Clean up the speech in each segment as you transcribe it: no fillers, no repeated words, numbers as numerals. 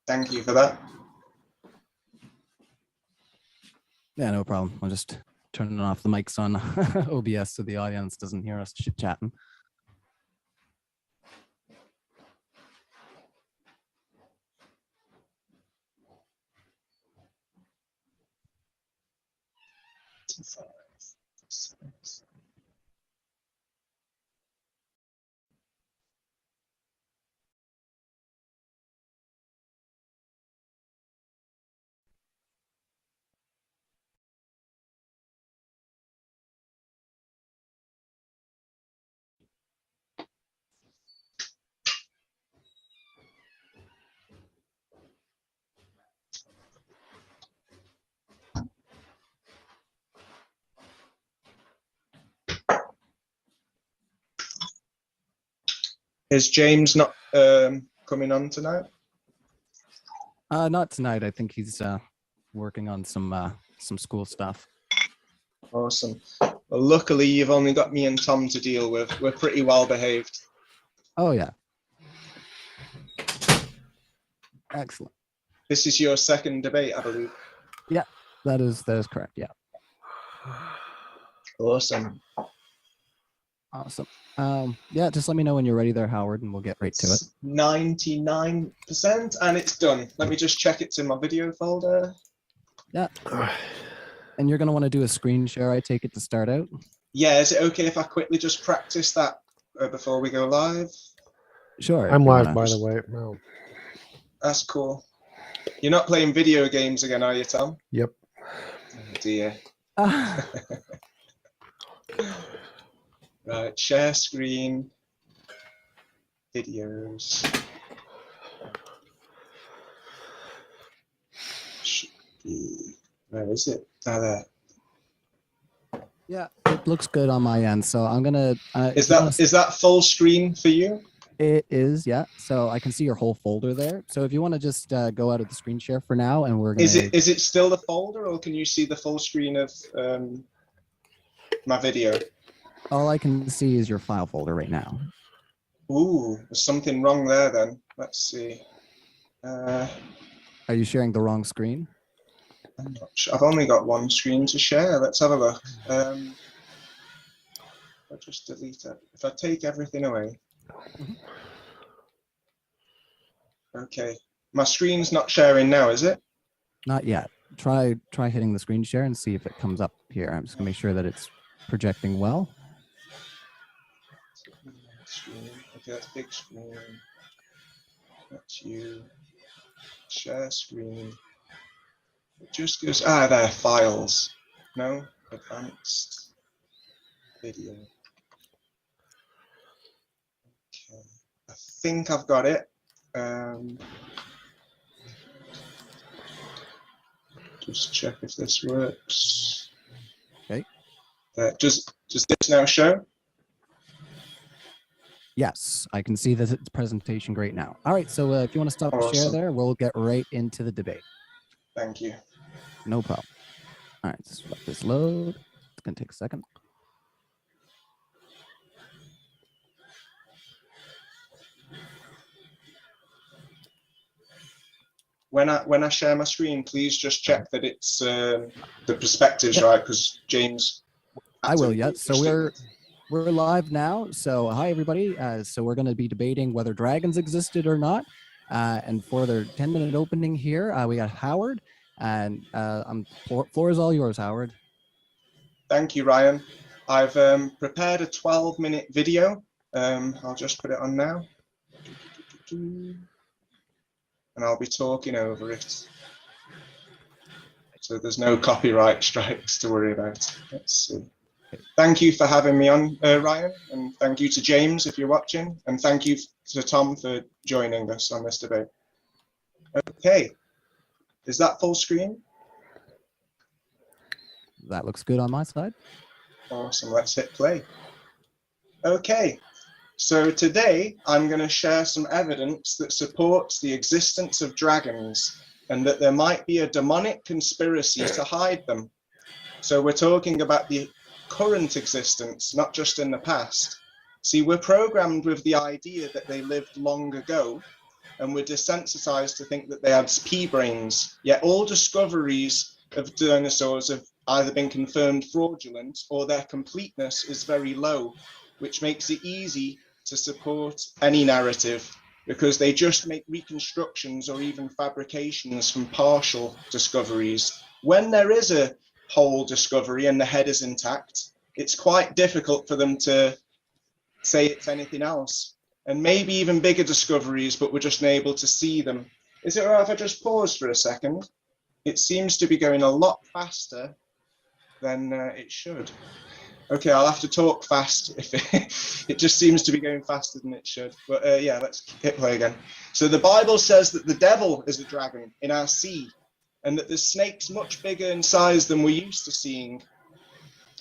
Thank you for that. Yeah, no problem. I'm just turning off the mics on OBS so the audience doesn't hear us chit-chatting. Is James not coming on tonight? Not tonight. I think he's working on some school stuff. Awesome. Well, luckily, you've only got me and Tom to deal with. We're pretty well behaved. Oh, yeah. Excellent. This is your second debate, I believe. Yeah, that is correct. Yeah. Awesome. Awesome. Yeah, just let me know when you're ready there, Howard, and we'll get right to it. 99%, and it's done. Let me just check it's in my video folder. Yeah. And you're going to want to do a screen share, I take it, to start out? Yeah, is it okay if I quickly just practice that before we go live? Sure. I'm live, by the way. No. That's cool. You're not playing video games again, are you, Tom? Yep. Oh, dear. Right, share screen, videos. Should be, where is it? Ah, there. Yeah, it looks good on my end. So I'm gonna. Is that full screen for you? It is, yeah. So I can see your whole folder there. So if you want to just go out of the screen share for now, and we're gonna. Is it still the folder, or can you see the full screen of my video? All I can see is your file folder right now. Ooh, there's something wrong there then. Let's see. Are you sharing the wrong screen? I'm not sure. I've only got one screen to share. Let's have a look. I'll just delete it. If I take everything away. Okay. My screen's not sharing now, is it? Not yet. Try hitting the screen share and see if it comes up here. I'm just gonna make sure that it's projecting well. Screen. Okay, that's big screen. That's you. Share screen. It just goes, there, files. No, advanced video. Okay, I think I've got it. Just check if this works. Okay. Does this now show? Yes, I can see the presentation great now. All right, so if you want to stop the share there, we'll get right into the debate. Thank you. No problem. All right, just let this load. It's gonna take a second. When I share my screen, please just check that it's the perspective's right, because James. I will. Yeah. So we're live now. So hi everybody. So we're going to be debating whether dragons existed or not. And for their 10-minute opening here, we got Howard, and floor is all yours, Howard. Thank you, Ryan. I've prepared a 12-minute video. I'll just put it on now. And I'll be talking over it. So there's no copyright strikes to worry about. Let's see. Thank you for having me on, Ryan, and thank you to James if you're watching, and thank you to Tom for joining us on this debate. Okay, is that full screen? That looks good on my side. Awesome, let's hit play. Okay, so today I'm going to share some evidence that supports the existence of dragons and that there might be a demonic conspiracy to hide them. So we're talking about the current existence, not just in the past. See, we're programmed with the idea that they lived long ago, and we're desensitized to think that they had pea brains. Yet all discoveries of dinosaurs have either been confirmed fraudulent or their completeness is very low, which makes it easy to support any narrative because they just make reconstructions or even fabrications from partial discoveries. When there is a whole discovery and the head is intact, it's quite difficult for them to say it's anything else. And maybe even bigger discoveries, but we're just unable to see them. Is it all right if I just pause for a second? It seems to be going a lot faster than it should. Okay, I'll have to talk fast if it just seems to be going faster than it should. But yeah, let's hit play again. So the Bible says that the devil is a dragon in our sea, and that there's snakes much bigger in size than we're used to seeing,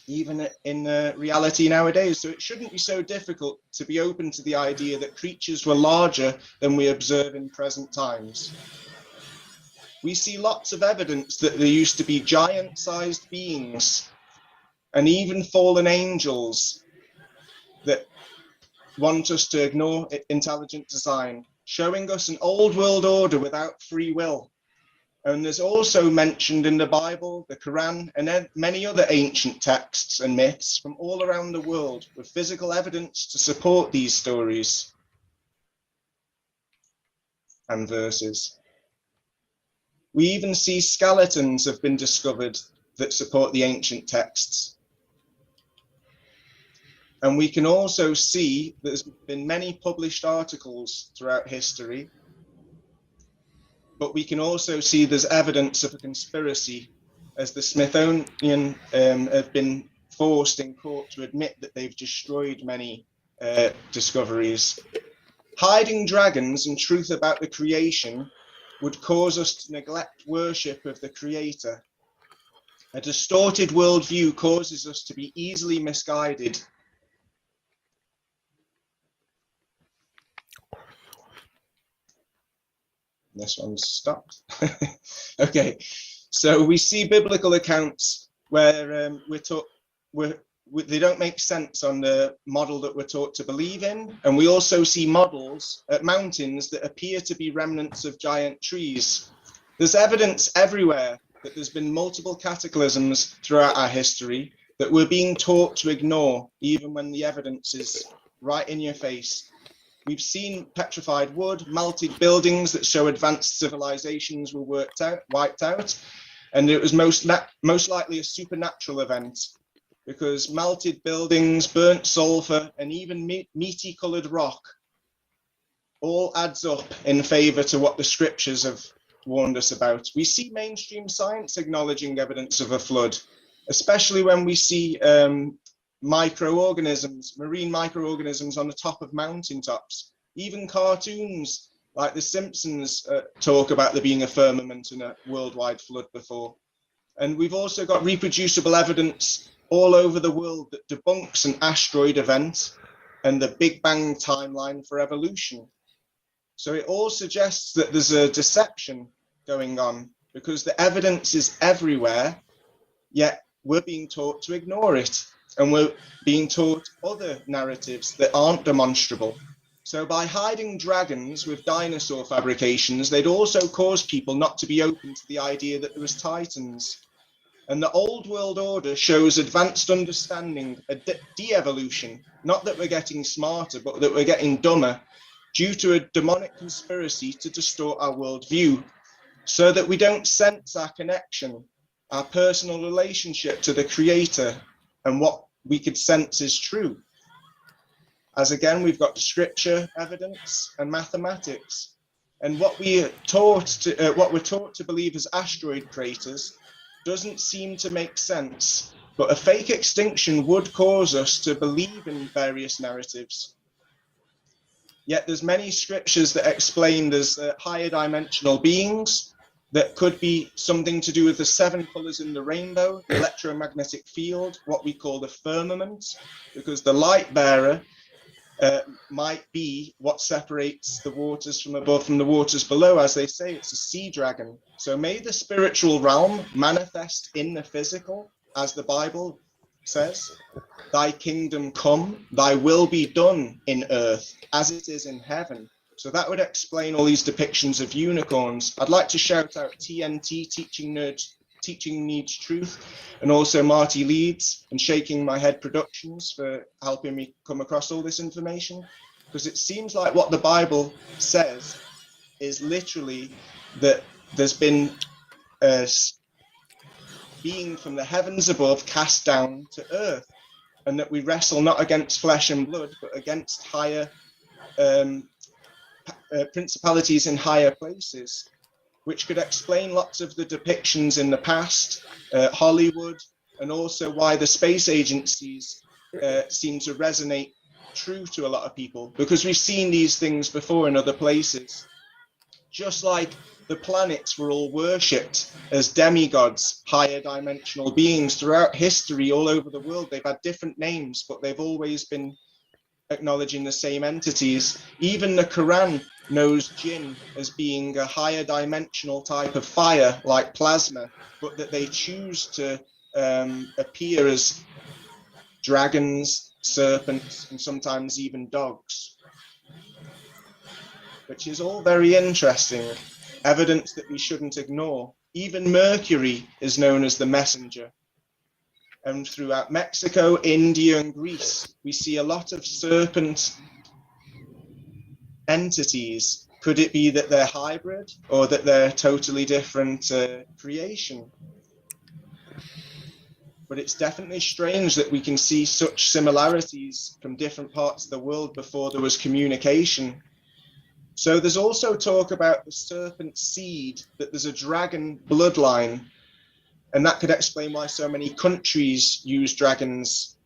even in reality nowadays. So it shouldn't be so difficult to be open to the idea that creatures were larger than we observe in present times. We see lots of evidence that there used to be giant-sized beings and even fallen angels that want us to ignore intelligent design, showing us an old world order without free will. And there's also mentioned in the Bible, the Quran, and many other ancient texts and myths from all around the world with physical evidence to support these stories and verses. We even see skeletons have been discovered that support the ancient texts. And we can also see there's been many published articles throughout history, but we can also see there's evidence of a conspiracy, as the Smithsonian have been forced in court to admit that they've destroyed many discoveries. Hiding dragons and truth about the creation would cause us to neglect worship of the Creator. A distorted worldview causes us to be easily misguided. This one's stopped. Okay, so we see biblical accounts where they don't make sense on the model that we're taught to believe in, and we also see models at mountains that appear to be remnants of giant trees. There's evidence everywhere that there's been multiple cataclysms throughout our history that we're being taught to ignore, even when the evidence is right in your face. We've seen petrified wood, melted buildings that show advanced civilizations were wiped out, and it was most likely a supernatural event, because melted buildings, burnt sulfur, and even meaty colored rock all adds up in favor to what the scriptures have warned us about. We see mainstream science acknowledging evidence of a flood, especially when we see microorganisms, marine microorganisms on the top of mountaintops. Even cartoons like The Simpsons talk about there being a firmament and a worldwide flood before. And we've also got reproducible evidence all over the world that debunks an asteroid event and the Big Bang timeline for evolution. So it all suggests that there's a deception going on because the evidence is everywhere, yet we're being taught to ignore it. And we're being taught other narratives that aren't demonstrable. So by hiding dragons with dinosaur fabrications, they'd also cause people not to be open to the idea that there was titans. And the old world order shows advanced understanding, a de-evolution, not that we're getting smarter, but that we're getting dumber due to a demonic conspiracy to distort our worldview, so that we don't sense our connection, our personal relationship to the Creator, and what we could sense is true. As again, we've got scripture evidence and mathematics, and what we're taught to believe as asteroid craters doesn't seem to make sense. But a fake extinction would cause us to believe in various narratives. Yet there's many scriptures that explain there's higher dimensional beings that could be something to do with the 7 colors in the rainbow, the electromagnetic field, what we call the firmament, because the light bearer might be what separates the waters from above from the waters below. As they say, it's a sea dragon. So may the spiritual realm manifest in the physical, as the Bible says, thy kingdom come, thy will be done in earth as it is in heaven. So that would explain all these depictions of unicorns. I'd like to shout out TNT, Teaching Needs Truth, and also Marty Leeds and Shaking My Head Productions for helping me come across all this information. Because it seems like what the Bible says is literally that there's been a being from the heavens above cast down to earth, and that we wrestle not against flesh and blood, but against higher principalities in higher places, which could explain lots of the depictions in the past, Hollywood, and also why the space agencies seem to resonate true to a lot of people, because we've seen these things before in other places. Just like the planets were all worshipped as demigods, higher dimensional beings throughout history all over the world. They've had different names, but they've always been acknowledging the same entities. Even the Quran knows jinn as being a higher dimensional type of fire, like plasma, but that they choose to appear as dragons, serpents, and sometimes even dogs, which is all very interesting, evidence that we shouldn't ignore. Even Mercury is known as the messenger. And throughout Mexico, India, and Greece, we see a lot of serpent entities. Could it be that they're hybrid, or that they're totally different creation? But it's definitely strange that we can see such similarities from different parts of the world before there was communication. So there's also talk about the serpent seed, that there's a dragon bloodline, and that could explain why so many countries use dragons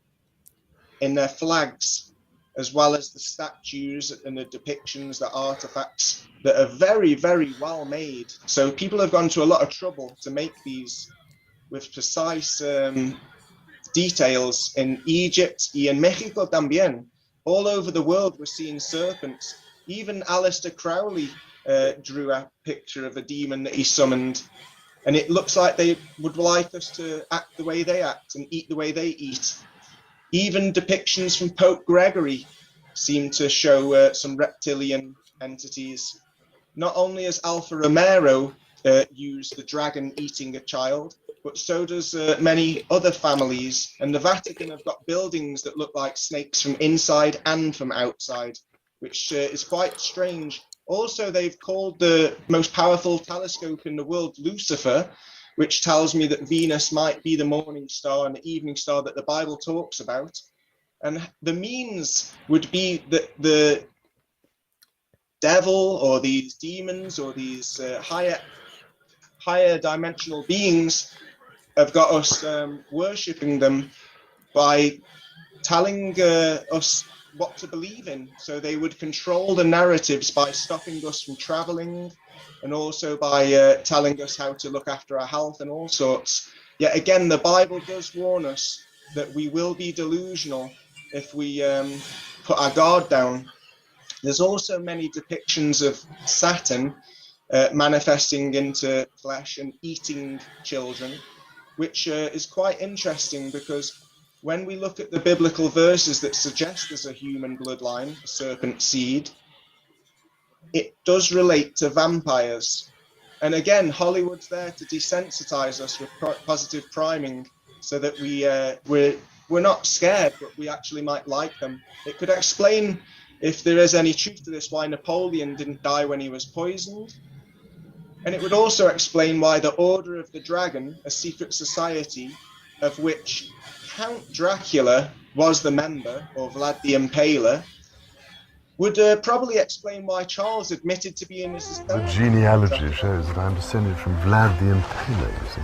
in their flags, as well as the statues and the depictions, the artifacts that are very, very well made. So people have gone to a lot of trouble to make these with precise details in Egypt y en Mexico también. All over the world, we're seeing serpents. Even Aleister Crowley drew a picture of a demon that he summoned, and it looks like they would like us to act the way they act and eat the way they eat. Even depictions from Pope Gregory seem to show some reptilian entities. Not only has Alfa Romero used the dragon eating a child, but so does many other families. And the Vatican have got buildings that look like snakes from inside and from outside, which is quite strange. Also, they've called the most powerful telescope in the world Lucifer, which tells me that Venus might be the morning star and the evening star that the Bible talks about. And the means would be that the devil or these demons or these higher dimensional beings have got us worshipping them by telling us what to believe in. So they would control the narratives by stopping us from traveling, and also by telling us how to look after our health and all sorts. Yet again, the Bible does warn us that we will be delusional if we put our guard down. There's also many depictions of Satan manifesting into flesh and eating children, which is quite interesting, because when we look at the biblical verses that suggest there's a human bloodline, a serpent seed, it does relate to vampires. And again, Hollywood's there to desensitize us with positive priming, so that we're not scared, but we actually might like them. It could explain, if there is any truth to this, why Napoleon didn't die when he was poisoned. And it would also explain why the Order of the Dragon, a secret society of which Count Dracula was the member, or Vlad the Impaler, would probably explain why Charles admitted to being a society. The genealogy shows that I'm descended from Vlad the Impaler, you see.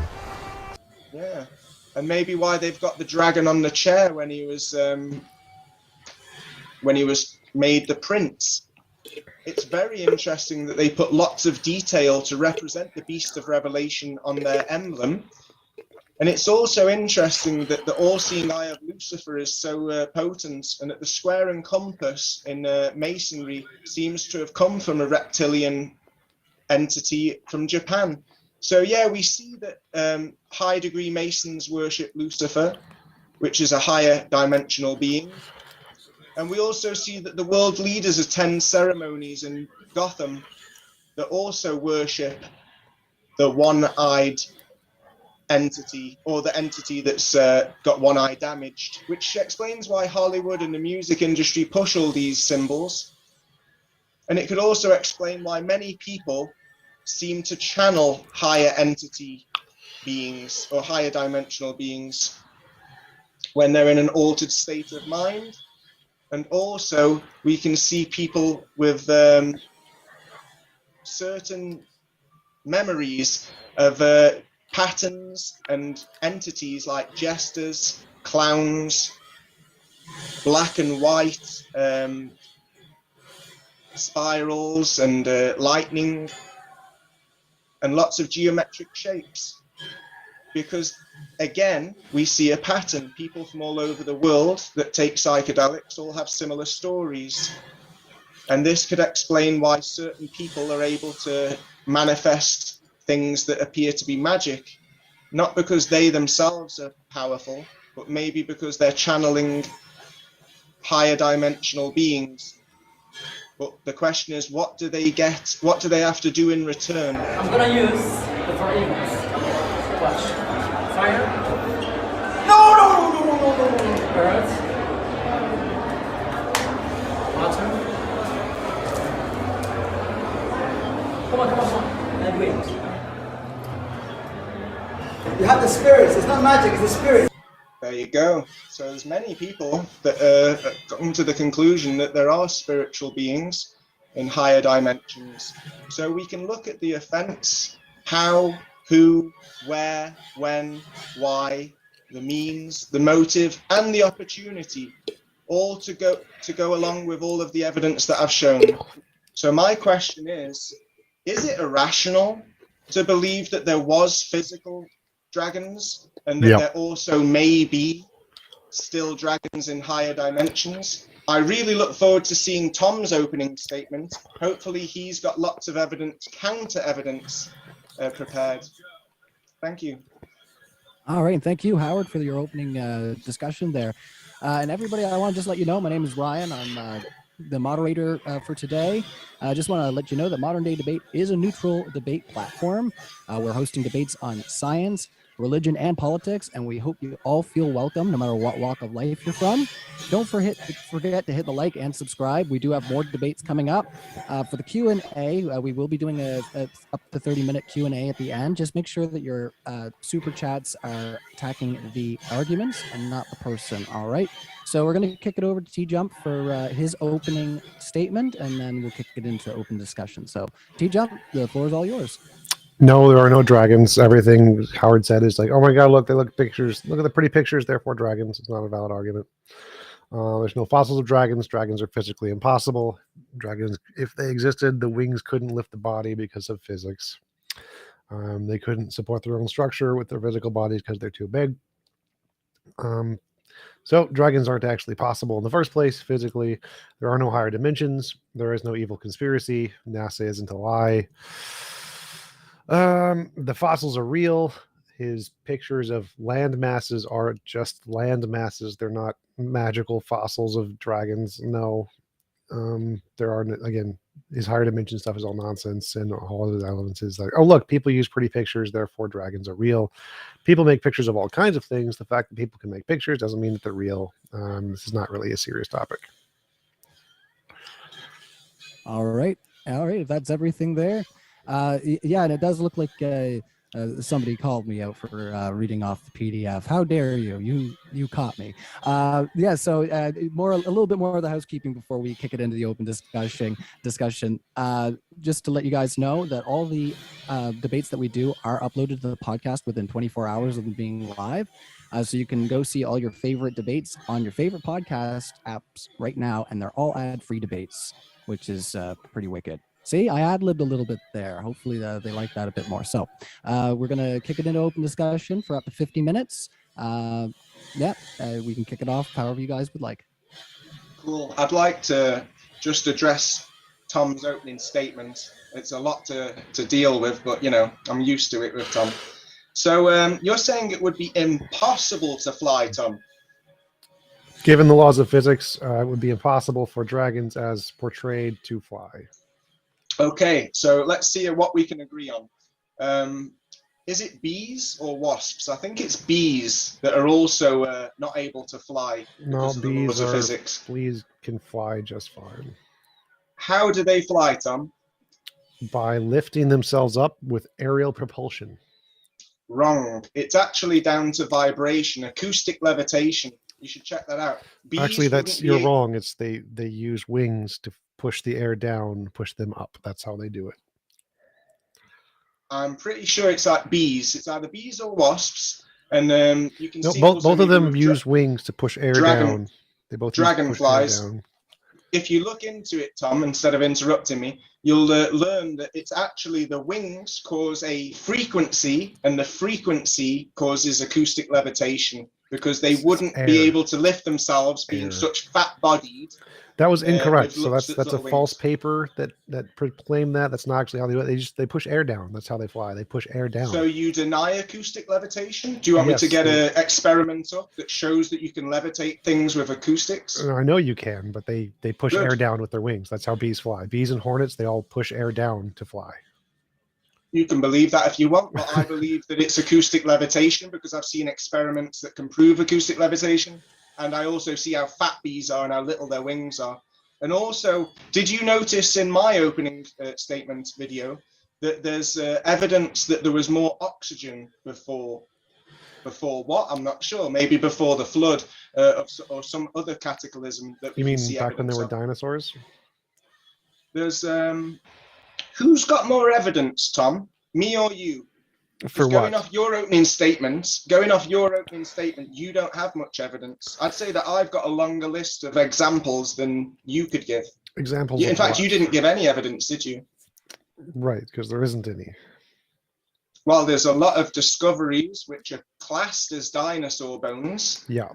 Yeah, and maybe why they've got the dragon on the chair when he was made the prince. It's very interesting that they put lots of detail to represent the Beast of Revelation on their emblem. And it's also interesting that the all-seeing eye of Lucifer is so potent, and that the square and compass in masonry seems to have come from a reptilian entity from Japan. So yeah, we see that high-degree Masons worship Lucifer, which is a higher dimensional being. And we also see that the world leaders attend ceremonies and Gotham that also worship the one-eyed entity, or the entity that's got one eye damaged, which explains why Hollywood and the music industry push all these symbols. And it could also explain why many people seem to channel higher entity beings or higher dimensional beings when they're in an altered state of mind. And also we can see people with certain memories of patterns and entities like jesters, clowns, black and white spirals, and lightning, and lots of geometric shapes. Because again, we see a pattern. People from all over the world that take psychedelics all have similar stories. And this could explain why certain people are able to manifest things that appear to be magic, not because they themselves are powerful, but maybe because they're channeling higher dimensional beings. But the question is, what do they get? What do they have to do in return? I'm gonna use the four eagles. Watch. Fire. No. Birds. Water. Come on. And wind. You have the spirits. It's not magic, it's the spirit. There you go. So there's many people that come to the conclusion that there are spiritual beings in higher dimensions. So we can look at the offense, how, who, where, when, why, the means, the motive, and the opportunity, all to go along with all of the evidence that I've shown. So my question is it irrational to believe that there was physical dragons and that there also may be still dragons in higher dimensions? I really look forward to seeing Tom's opening statement. Hopefully he's got lots of evidence, counter evidence prepared. Thank you. All right, and thank you, Howard, for your opening discussion there. And everybody, I want to just let you know, my name is Ryan. I'm the moderator for today. I just want to let you know that Modern Day Debate is a neutral debate platform. We're hosting debates on science, religion, and politics, and we hope you all feel welcome no matter what walk of life you're from. Don't forget to hit the like and subscribe. We do have more debates coming up. For the Q&A, we will be doing a up to 30-minute Q&A at the end. Just make sure that your super chats are attacking the arguments and not the person, all right? So we're going to kick it over to TJump for his opening statement, and then we'll kick it into open discussion. So TJump, the floor is all yours. No, there are no dragons. Everything Howard said is like, oh my God, look, they look pictures. Look at the pretty pictures, therefore dragons. It's not a valid argument. There's no fossils of dragons. Dragons are physically impossible. Dragons, if they existed, the wings couldn't lift the body because of physics. They couldn't support their own structure with their physical bodies because they're too big. So dragons aren't actually possible in the first place. Physically, there are no higher dimensions. There is no evil conspiracy. NASA isn't a lie. The fossils are real. His pictures of land masses are just land masses. They're not magical fossils of dragons. No. There are, again, his higher dimension stuff is all nonsense, and all of his elements is like, oh, look, people use pretty pictures, therefore dragons are real. People make pictures of all kinds of things. The fact that people can make pictures doesn't mean that they're real. This is not really a serious topic. All right. If that's everything there. Yeah, and it does look like somebody called me out for reading off the PDF. How dare you? You caught me. Yeah, so a little bit more of the housekeeping before we kick it into the open discussion. Just to let you guys know that all the debates that we do are uploaded to the podcast within 24 hours of them being live. So you can go see all your favorite debates on your favorite podcast apps right now, and they're all ad-free debates, which is pretty wicked. See, I ad-libbed a little bit there. Hopefully they like that a bit more. So we're going to kick it into open discussion for up to 50 minutes. We can kick it off however you guys would like. Cool. I'd like to just address Tom's opening statement. It's a lot to deal with, but, you know, I'm used to it with Tom. So you're saying it would be impossible to fly, Tom? Given the laws of physics, it would be impossible for dragons as portrayed to fly. Okay, so let's see what we can agree on. Is it bees or wasps? I think it's bees that are also not able to fly No, because of the laws bees of are. physics. Bees can fly just fine How do they fly, Tom? by lifting themselves up with aerial propulsion. Wrong. It's actually down to vibration, acoustic levitation. You should check that out. Bees Actually, wouldn't you're be- wrong. It's they use wings to push the air down, push them up. That's how they do it. I'm pretty sure it's like bees. It's either bees or wasps. And you can No, see both also of maybe them with use wings to push air dragon- down. They both use to push air dragonflies. down. If you look into it, Tom, instead of interrupting me, you'll learn that it's actually the wings cause a frequency, and the frequency causes acoustic levitation because they wouldn't be air. able to lift themselves, being Air. such fat-bodied. That was incorrect. with So that's a little false wings. paper that proclaimed that. That's not actually how they do it. They push air down. That's how they fly. They push air down. So you deny acoustic levitation? Do you want me to Yes, get an experiment up that shows that you can levitate things with acoustics? I know you can, but they push Good. air down with their wings. That's how bees fly. Bees and hornets, they all push air down to fly. You can believe that if you want, but I believe that it's acoustic levitation because I've seen experiments that can prove acoustic levitation. And I also see how fat bees are and how little their wings are. And also, did you notice in my opening statement video that there's evidence that there was more oxygen before what? I'm not sure. Maybe before the flood or some other cataclysm that we You can mean see back when there evidence were of. dinosaurs? There's who's got more evidence, Tom? Me or you? For Going what? off your opening statement, you don't have much evidence. I'd say that I've got a longer list of examples than you could give. Examples In of fact, what? you didn't give any evidence, did you? Right, because there isn't any. Well, there's a lot of discoveries which are classed as dinosaur bones. Yeah.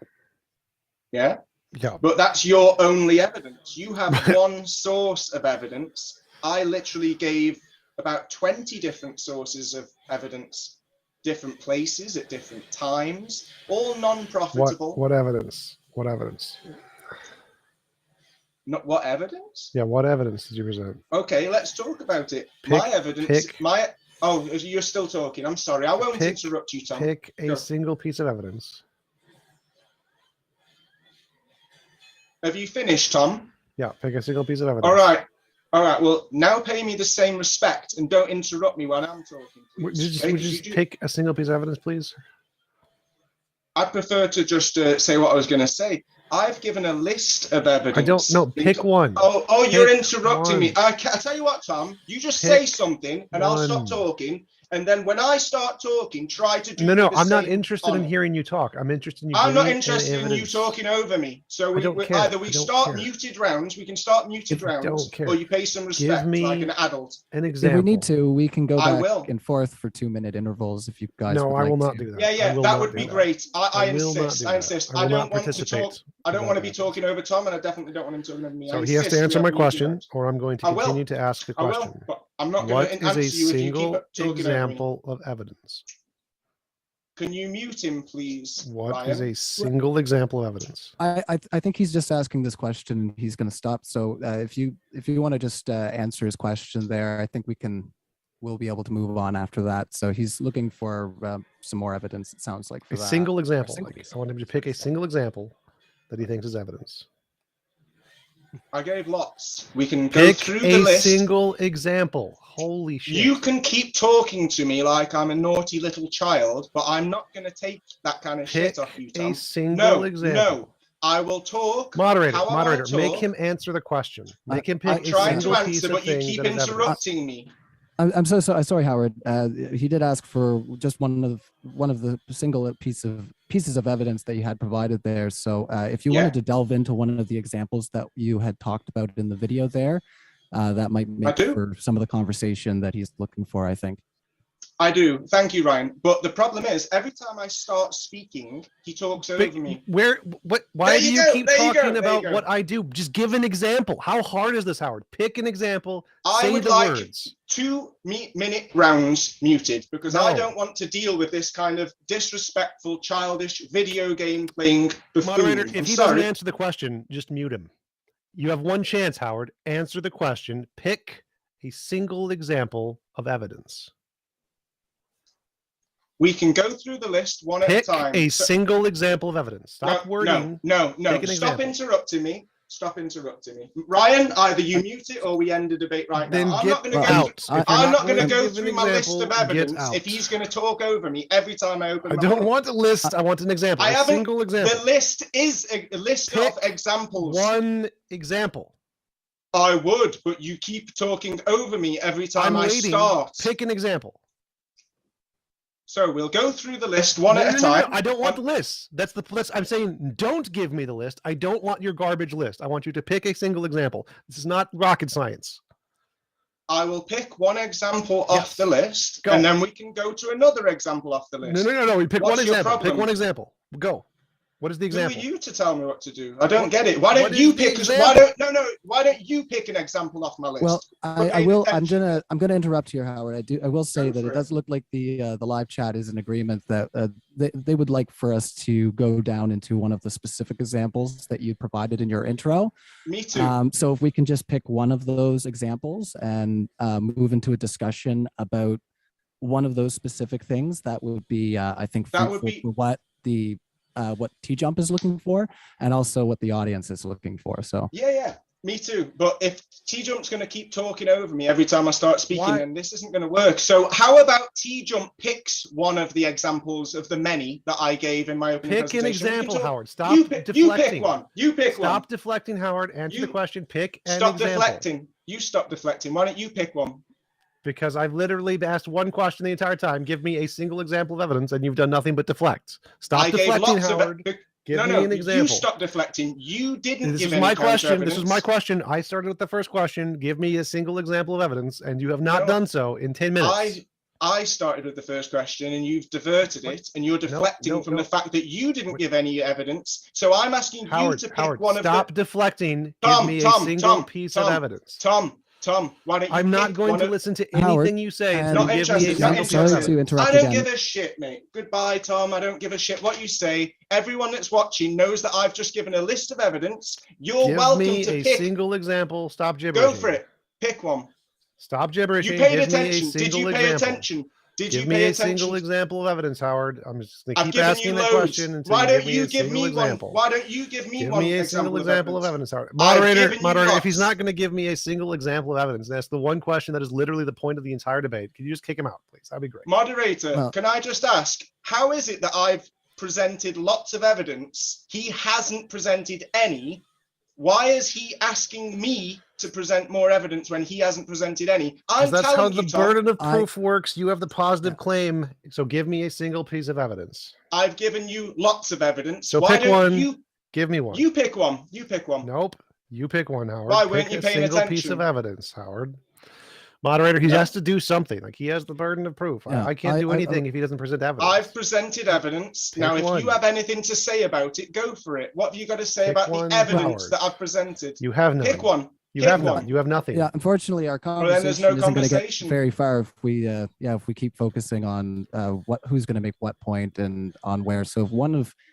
Yeah. Yeah. But that's your only evidence. You have one source of evidence. I literally gave about 20 different sources of evidence, different places at different times, all non-profitable. What evidence? What evidence? Not what evidence? Yeah, what evidence did you present? Okay, let's talk about it. My evidence, oh, you're still talking. I'm sorry. I won't interrupt you, Tom. Pick a Go. single piece of evidence. Have you finished, Tom? Yeah, pick a single piece of evidence. All right. All right. Well, now pay me the same respect and don't interrupt me when I'm talking. Would Please. you just pick a single piece of evidence, please? I prefer to just say what I was going to say. I've given a list of evidence. I don't know. Pick one. Oh, you're Pick interrupting me. I tell you what, Tom. You just say something and I'll stop talking. And then when I start talking, try to do No, the I'm not same interested in on- hearing you talk. I'm interested in you. I'm not bringing interested in you evidence. talking over me. So I don't care. either we I don't start care. muted rounds, we can start muted If you rounds, don't care, or you pay some respect me like an adult. An If example. we need to, we can go I back will. and forth for 2-minute intervals if you guys No, would I like will not to. do that. Yeah, will that not would do be that. great. I will not insist. do I that. insist. I I will don't not want to participate talk. I don't in want to that. be talking over Tom, and I definitely don't want him talking over me. So I he has to insist answer we my have muted question, rounds. or I'm going to I will. continue to ask the I will, question. but I'm not What going to is a answer you if you keep single talking over me. example of evidence? Can you mute him, please? What is Ryan? a single example of evidence? I think he's just asking this question. He's going to stop. So if you want to just answer his question there, I think we'll be able to move on after that. So he's looking for some more evidence. It sounds like for A that. single example. single I want him to pick a single example that he thinks is evidence. I gave lots. We can go Pick through the a list. single example. Holy shit. You can keep talking to me like I'm a naughty little child, but I'm not going to take that kind of shit off you, Tom. a single No, example. no. I will talk. Moderator, How I moderator, want to make talk. him answer the question. Make him I'm pick a trying to single piece answer, of but you thing keep that is evidence. interrupting me. I'm so sorry, Howard. He did ask for just one of the single pieces of evidence that you had provided there. So if you wanted to delve into one of the examples that you had talked about in the video there, that might make for some of the conversation that he's looking for, I think. I do. Thank you, Ryan. But the problem is, every time I start speaking, he talks over me. Why do you keep talking about go. what I do? Just give an example. How hard is this, Howard? Pick an example. I say would the like words. 2-minute rounds muted because No. I don't want to deal with this kind of disrespectful, childish video game playing buffoon. Moderator, if I'm he sorry. doesn't answer the question, just mute him. You have one chance, Howard. Answer the question. Pick a single example of evidence. We can go through the list one Pick at a time. a single example of evidence. Stop wording. No. Pick an Stop example. interrupting me. Stop interrupting me. Ryan, either you mute it or we end the debate right Then now. I'm get not going to go. out. I'm not going to willing go give an through my list example, of get evidence out. if he's going to talk over me every time I open I my don't mouth. want a list. I want an example. I A haven't. single example. The list is a list Pick of examples. One example. I would, but you keep talking over me every time I'm I waiting. start. Pick an example. So we'll go through the list one at a time. I don't want the list. That's I'm saying don't give me the list. I don't want your garbage list. I want you to pick a single example. This is not rocket science. I will pick one example off the list, Go. and then we can go to another example off the list. No. We pick What's one your example. problem? Pick one example. Go. What is the example? Who are you to tell me what to do? I don't get it. Why don't What you is the pick? example? Why don't you pick an example off my list? Well, I Okay, will. attention. I'm gonna interrupt here, Howard. I will say Go that for it it. does look like the live chat is in agreement that they would like for us to go down into one of the specific examples that you provided in your intro. Me too. So if we can just pick one of those examples and move into a discussion about one of those specific things, that would be, I think, That would fruitful be- for what TJump is looking for, and also what the audience is looking for. So Yeah, me too. But if TJump's going to keep talking over me every time I start speaking, Why? then this isn't going to work. So how about TJump picks one of the examples of the many that I gave in my opening Pick an presentation? We can example, talk- Howard. Stop You deflecting. pick one. You pick one. Stop deflecting, Howard. Answer the You- question. Pick an Stop example. deflecting. You stop deflecting. Why don't you pick one? Because I've literally asked one question the entire time. Give me a single example of evidence, and you've done nothing but deflect. Stop I gave deflecting, lots Howard. of. Give No, me no. an example. You stop deflecting. You didn't This give is any my counter question. evidence. This is my question. I started with the first question. Give me a single example of evidence, and you have not No. done so in 10 minutes. I started with the first question and you've diverted it, and you're deflecting from the fact that you didn't give any evidence. So I'm asking you to pick one of the. Stop deflecting. Tom, Give me Tom, a single Tom, piece Tom, of evidence. Tom, why don't you? I'm not pick going one to of- listen to Howard, anything you say. and- until Not you give me a interested, not single piece of Sorry interested. to evidence. interrupt I don't again. give a shit, mate. Goodbye, Tom. I don't give a shit what you say. Everyone that's watching knows that I've just given a list of evidence. You're Give welcome me to a pick. single example. Stop gibbering. Go for it. Pick one. Stop gibbering. You paid Give me a attention. Did you single pay example. attention? Did Give you me pay a attention? single example of evidence, Howard. I'm just going to I've keep given asking you that loads. question until Why you don't give me you a give single me example. one? Why don't you give me Give one me a single example of evidence, Howard. I've Moderator, given you if he's lots. not going to give me a single example of evidence, that's the one question that is literally the point of the entire debate. Can you just kick him out, please? That'd be great. Moderator, Well- can I just ask, how is it that I've presented lots of evidence? He hasn't presented any. Why is he asking me to present more evidence when he hasn't presented any? I'm That's how telling the you, Tom, burden of proof works. You have the positive claim, so give me a single piece of evidence. I've given you lots of evidence. So Why pick don't one. you Give me one. you pick one? You pick one. Nope. You pick one, Howard. Why Pick weren't you a paying single piece attention? of evidence, Howard. Moderator, he No. has to do something. Like he has the burden of proof. Yeah, I can't do anything if he doesn't present evidence. I've presented evidence. Now, if one. you have anything to say about it, go for it. What have you got to say Pick about one, the evidence Howard. that I've presented? You have none. Pick one. You Pick have one. none. You have nothing. Yeah, unfortunately, our then conversation there's no isn't going to get conversation. very far if we keep focusing on who's going to make what point and on where. So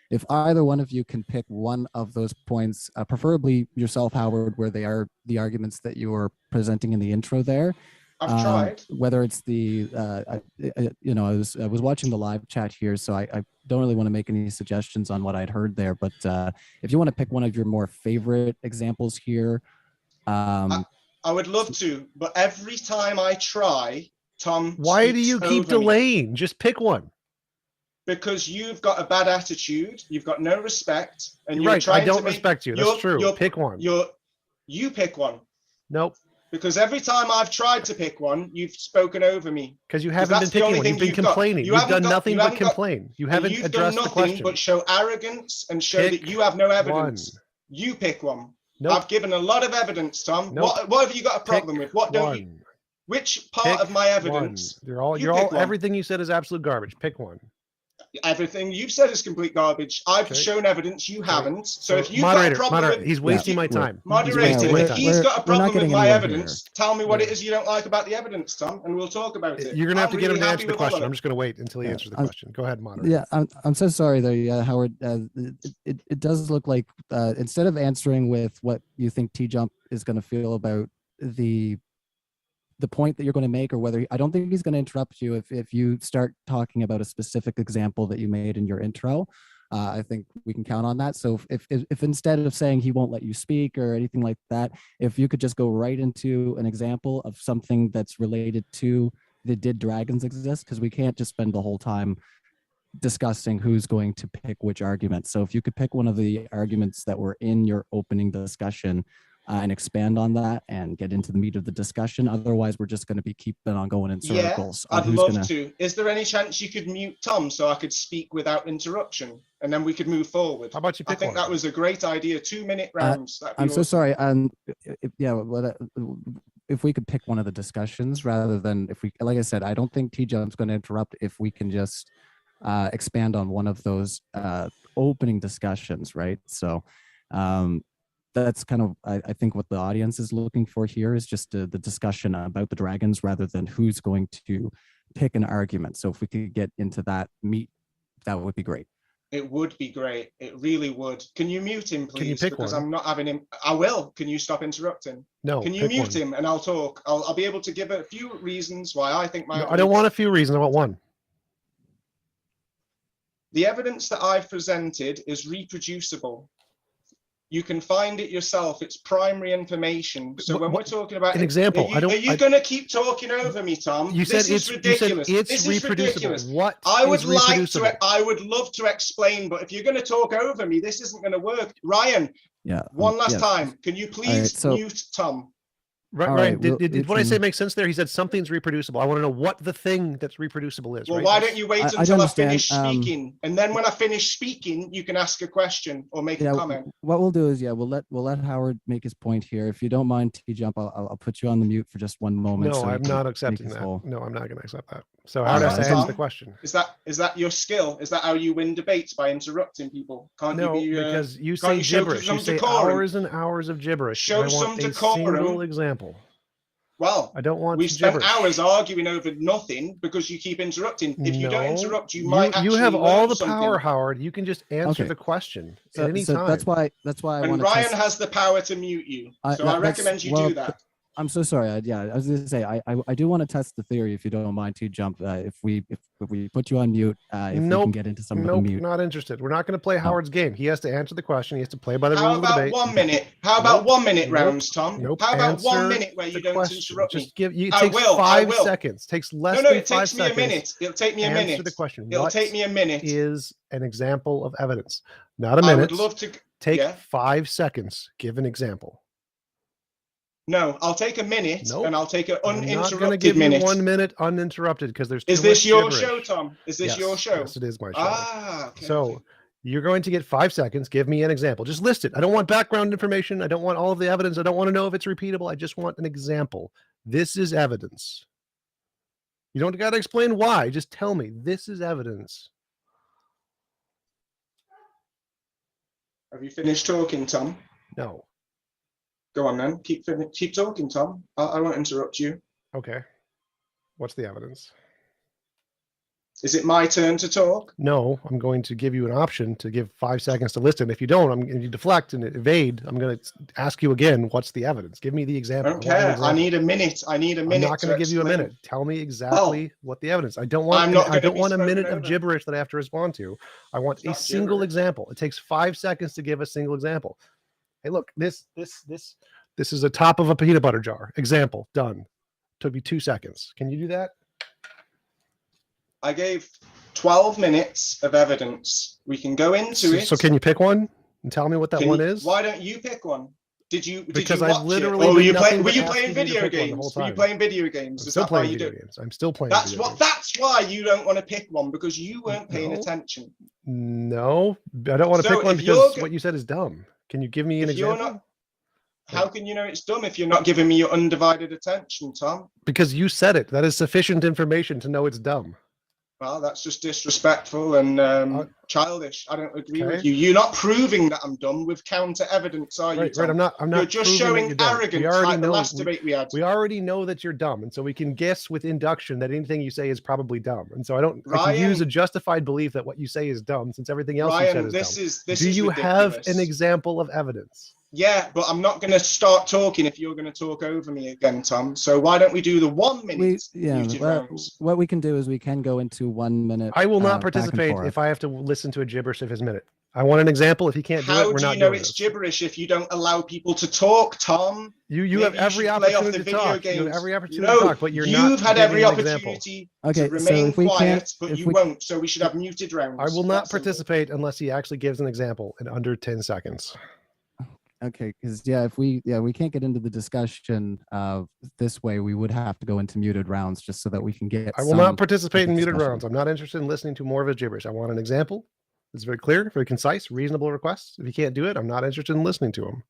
if either one of you can pick one of those points, preferably yourself, Howard, where they are the arguments that you were presenting in the intro there. I've tried. Whether it's I was watching the live chat here, so I don't really want to make any suggestions on what I'd heard there. But if you want to pick one of your more favorite examples here. I would love to, but every time I try, Tom. Why do speaks you keep over me. delaying? Just pick one. Because you've got a bad attitude, you've got no respect, and You're you're right. trying I don't to make, respect you. That's true. Pick one. You pick one. Nope. Because every time I've tried to pick one, you've spoken over me. Because you haven't been that's the picking only one. thing You've been you've got. complaining. You You've haven't done got- nothing you but haven't got- complain. You And haven't you've done addressed the nothing question. but show arrogance and show Pick that you have no evidence. one. You pick one. Nope. I've given a lot of evidence, Tom. Nope. What have you got a problem Pick with? What don't you? one. Which part Pick of my evidence? one. You pick one. Everything you said is absolute garbage. Pick one. Everything you've said is complete garbage. I've Okay. shown evidence. You haven't. So if you've moderator, got a problem moderator, with, he's wasting my time. He's moderator, wasting my if time. he's got a We're not problem with getting my anywhere evidence, tell me what Yeah. it is you don't like about the evidence, Tom, and we'll talk about it. You're gonna have I'm to get him really to happy answer the with all of question. it. I'm just gonna wait until he Yeah, answers the I'm- question. Go ahead, moderator. Yeah, I'm so sorry there, Howard. It does look like instead of answering with what you think TJump is going to feel about the the point that you're going to make, or whether I don't think he's going to interrupt you if you start talking about a specific example that you made in your intro. I think we can count on that. So if instead of saying he won't let you speak or anything like that, if you could just go right into an example of something that's related to the did dragons exist, because we can't just spend the whole time discussing who's going to pick which argument. So if you could pick one of the arguments that were in your opening discussion and expand on that and get into the meat of the discussion. Otherwise, we're just going to be keeping on going in circles. Yeah, I'd love to. Is there any chance you could mute Tom so I could speak without interruption, and then we could move forward? How about you pick I think one? that was a great idea. 2-minute rounds. I'm so sorry. If we could pick one of the discussions rather than if we, like I said, I don't think TJump's going to interrupt if we can just expand on one of those opening discussions, right? So that's kind of, I think what the audience is looking for here is just the discussion about the dragons rather than who's going to pick an argument. So if we could get into that meat, that would be great. It would be great. It really would. Can you mute him, please? Can you pick because one? I'm not having him. I will. Can you stop interrupting? No. Can you mute him and I'll talk? I'll be able to give a few reasons why I think my. No, I don't want a few reasons. I want one. The evidence that I've presented is reproducible. You can find it yourself. It's primary information. So when we're talking about an example, are you going to keep talking over me, Tom? You said this is ridiculous. It's reproducible. What I would is reproducible? I would love to explain, but if you're going to talk over me, this isn't going to work. Ryan, one last time. Can you please mute Tom? Right. Did what I say make sense there? He said something's reproducible. I want to know what the thing that's reproducible is. Well, right? why don't you wait until I finish speaking, and then when I finish speaking, you can ask a question or make a comment. What we'll do is, we'll let Howard make his point here. If you don't mind, TJump, I'll put you on the mute for just one moment. No, so I'm not accepting that. Whole... No, I'm not going to accept that. So how does that answer the question? Is that your skill? Is that how you win debates, by interrupting people? Because you say gibberish. You say hours and hours of gibberish. Show some decorum. Single example. Well, I don't want. We spent hours arguing over nothing because you keep interrupting. If you don't interrupt, you might actually. You have all the something. power, Howard. You can just answer the question at any time. That's why. And Ryan has the power to mute you, so I recommend you do that. I'm so sorry. I was going to say I do want to test the theory if you don't mind, TJump. If we put you on mute, if we can get into some of the mute. Not interested. We're not going to play Howard's game. He has to answer the question. He has to play by the rules of the debate. How about 1 minute? How about 1 minute rounds, Tom? How about 1 minute where you don't interrupt me? Just give you. It takes 5 seconds. It takes less than 5 seconds. No, it takes me a minute. It'll take me a minute. Answer the question. It'll take me a minute. Is an example of evidence, not a minute. I would love to take 5 seconds. Give an example. No, I'll take a minute and I'll take an uninterrupted minute. I'm not going to give you 1 minute uninterrupted because there's too Is this much your gibberish. show, Tom? Is this your show? Yes, it is my show. Okay, so you're going to get 5 seconds. Give me an example. Just list it. I don't want background information. I don't want all of the evidence. I don't want to know if it's repeatable. I just want an example. This is evidence. You don't got to explain why. Just tell me this is evidence. Have you finished talking, Tom? No. Go on then. Keep talking, Tom. I won't interrupt you. Okay. What's the evidence? Is it my turn to talk? No, I'm going to give you an option to give 5 seconds to list it. If you don't, I'm going to deflect and evade. I'm going to ask you again, what's the evidence? Give me the example. I don't care. I need a minute. I'm not going to give you a minute. Tell me exactly what the evidence. I don't want a minute of gibberish that I have to respond to. I want a single example. It takes 5 seconds to give a single example. Hey, look, this is the top of a peanut butter jar. Example, done. Took me 2 seconds. Can you do that? I gave 12 minutes of evidence. We can go into it. So can you pick one and tell me what that one is? Why don't you pick one? Because I've literally were you playing video games? Were you playing video games? I'm still playing video games. I'm still playing. That's why you don't want to pick one, because you weren't paying attention. No, I don't want to pick one because what you said is dumb. Can you give me an example? How can you know it's dumb if you're not giving me your undivided attention, Tom? Because you said it. That is sufficient information to know it's dumb. Well, that's just disrespectful and childish. I don't agree with you. You're not proving that I'm dumb with counter evidence, are you, Tom? Right, I'm not. You're just showing arrogance like the last debate we had. We already know that you're dumb, and so we can guess with induction that anything you say is probably dumb. And so I can use a justified belief that what you say is dumb, since everything else you said is dumb. Do you have an example of evidence? Yeah, but I'm not going to start talking if you're going to talk over me again, Tom. So why don't we do the 1 minute muted rounds? What we can do is we can go into 1 minute. I will not back and participate forth. if I have to listen to a gibberish of his minute. I want an example. If he can't do it, How we're do not you know doing it's this. gibberish if you don't allow people to talk, Tom? You have Maybe every should play off opportunity the to video talk. You have games. every opportunity No, to talk, but you're not you've had giving every an example. opportunity Okay, to so remain if we quiet, can't, but if you we, won't. So we should have muted rounds. I will not That's simple. participate unless he actually gives an example in under 10 seconds. okay, because if we can't get into the discussion this way, we would have to go into muted rounds just so that we can get. I will not participate in muted discussion. rounds. I'm not interested in listening to more of his gibberish. I want an example. It's very clear, very concise, reasonable request. If he can't do it, I'm not interested in listening to him.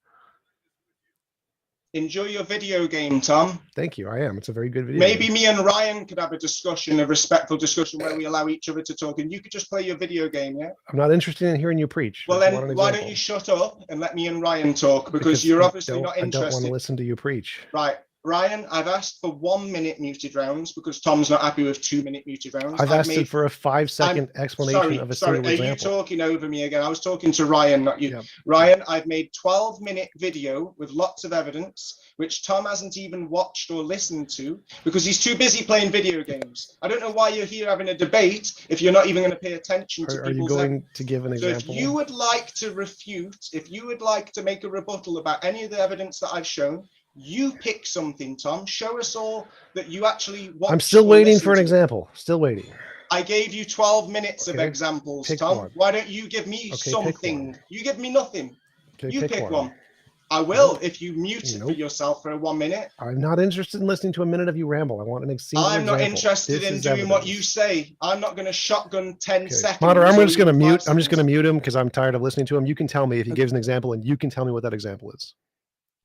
Enjoy your video game, Tom. Thank you. I am. It's a very good video. Maybe me and Ryan could have a discussion, a respectful discussion where we allow each other to talk, and you could just play your video game, yeah? I'm not interested in hearing you preach. Well, I want then an why example. don't you shut up and let me and Ryan talk, because you're obviously not I don't want to interested. listen to you preach. Right. Ryan, I've asked for 1 minute muted rounds because Tom's not happy with 2 minute muted rounds. I've asked for a 5-second explanation of a Sorry, single are example. you talking over me again? I was talking to Ryan, not you. Yep. Ryan, I've made 12-minute video with lots of evidence, which Tom hasn't even watched or listened to because he's too busy playing video games. I don't know why you're here having a debate if you're not even going to pay attention to Are you people's going to give an example? So if you would like to refute, if you would like to make a rebuttal about any of the evidence that I've shown, you pick something, Tom. Show us all that you actually watched. I'm still waiting for an example. Still waiting. I gave you 12 minutes of examples, Tom. One. Why don't you give me something? You give me nothing. Okay, you pick one. I will if you mute it for yourself for 1 minute. I'm not interested in listening to a minute of you ramble. I want an example. I'm not interested in doing what you say. I'm not going to shotgun 10 seconds. Moderator, I'm just going to mute. I'm just going to mute him because I'm tired of listening to him. You can tell me if he gives an example, and you can tell me what that example is.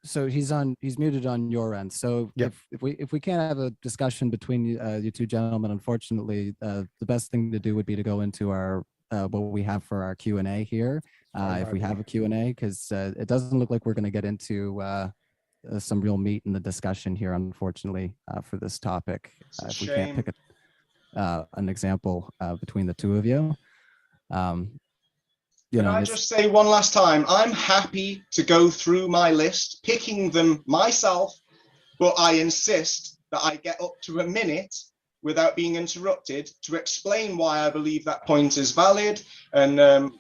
So he's muted on your end. So if we can't have a discussion between you two gentlemen, unfortunately, the best thing to do would be to go into our what we have for our Q&A here. If we have a Q&A, because it doesn't look like we're going to get into some real meat in the discussion here, unfortunately, for this topic. If we can't pick an example between the two of you. Can I just say one last time, I'm happy to go through my list, picking them myself, but I insist that I get up to a minute without being interrupted to explain why I believe that point is valid and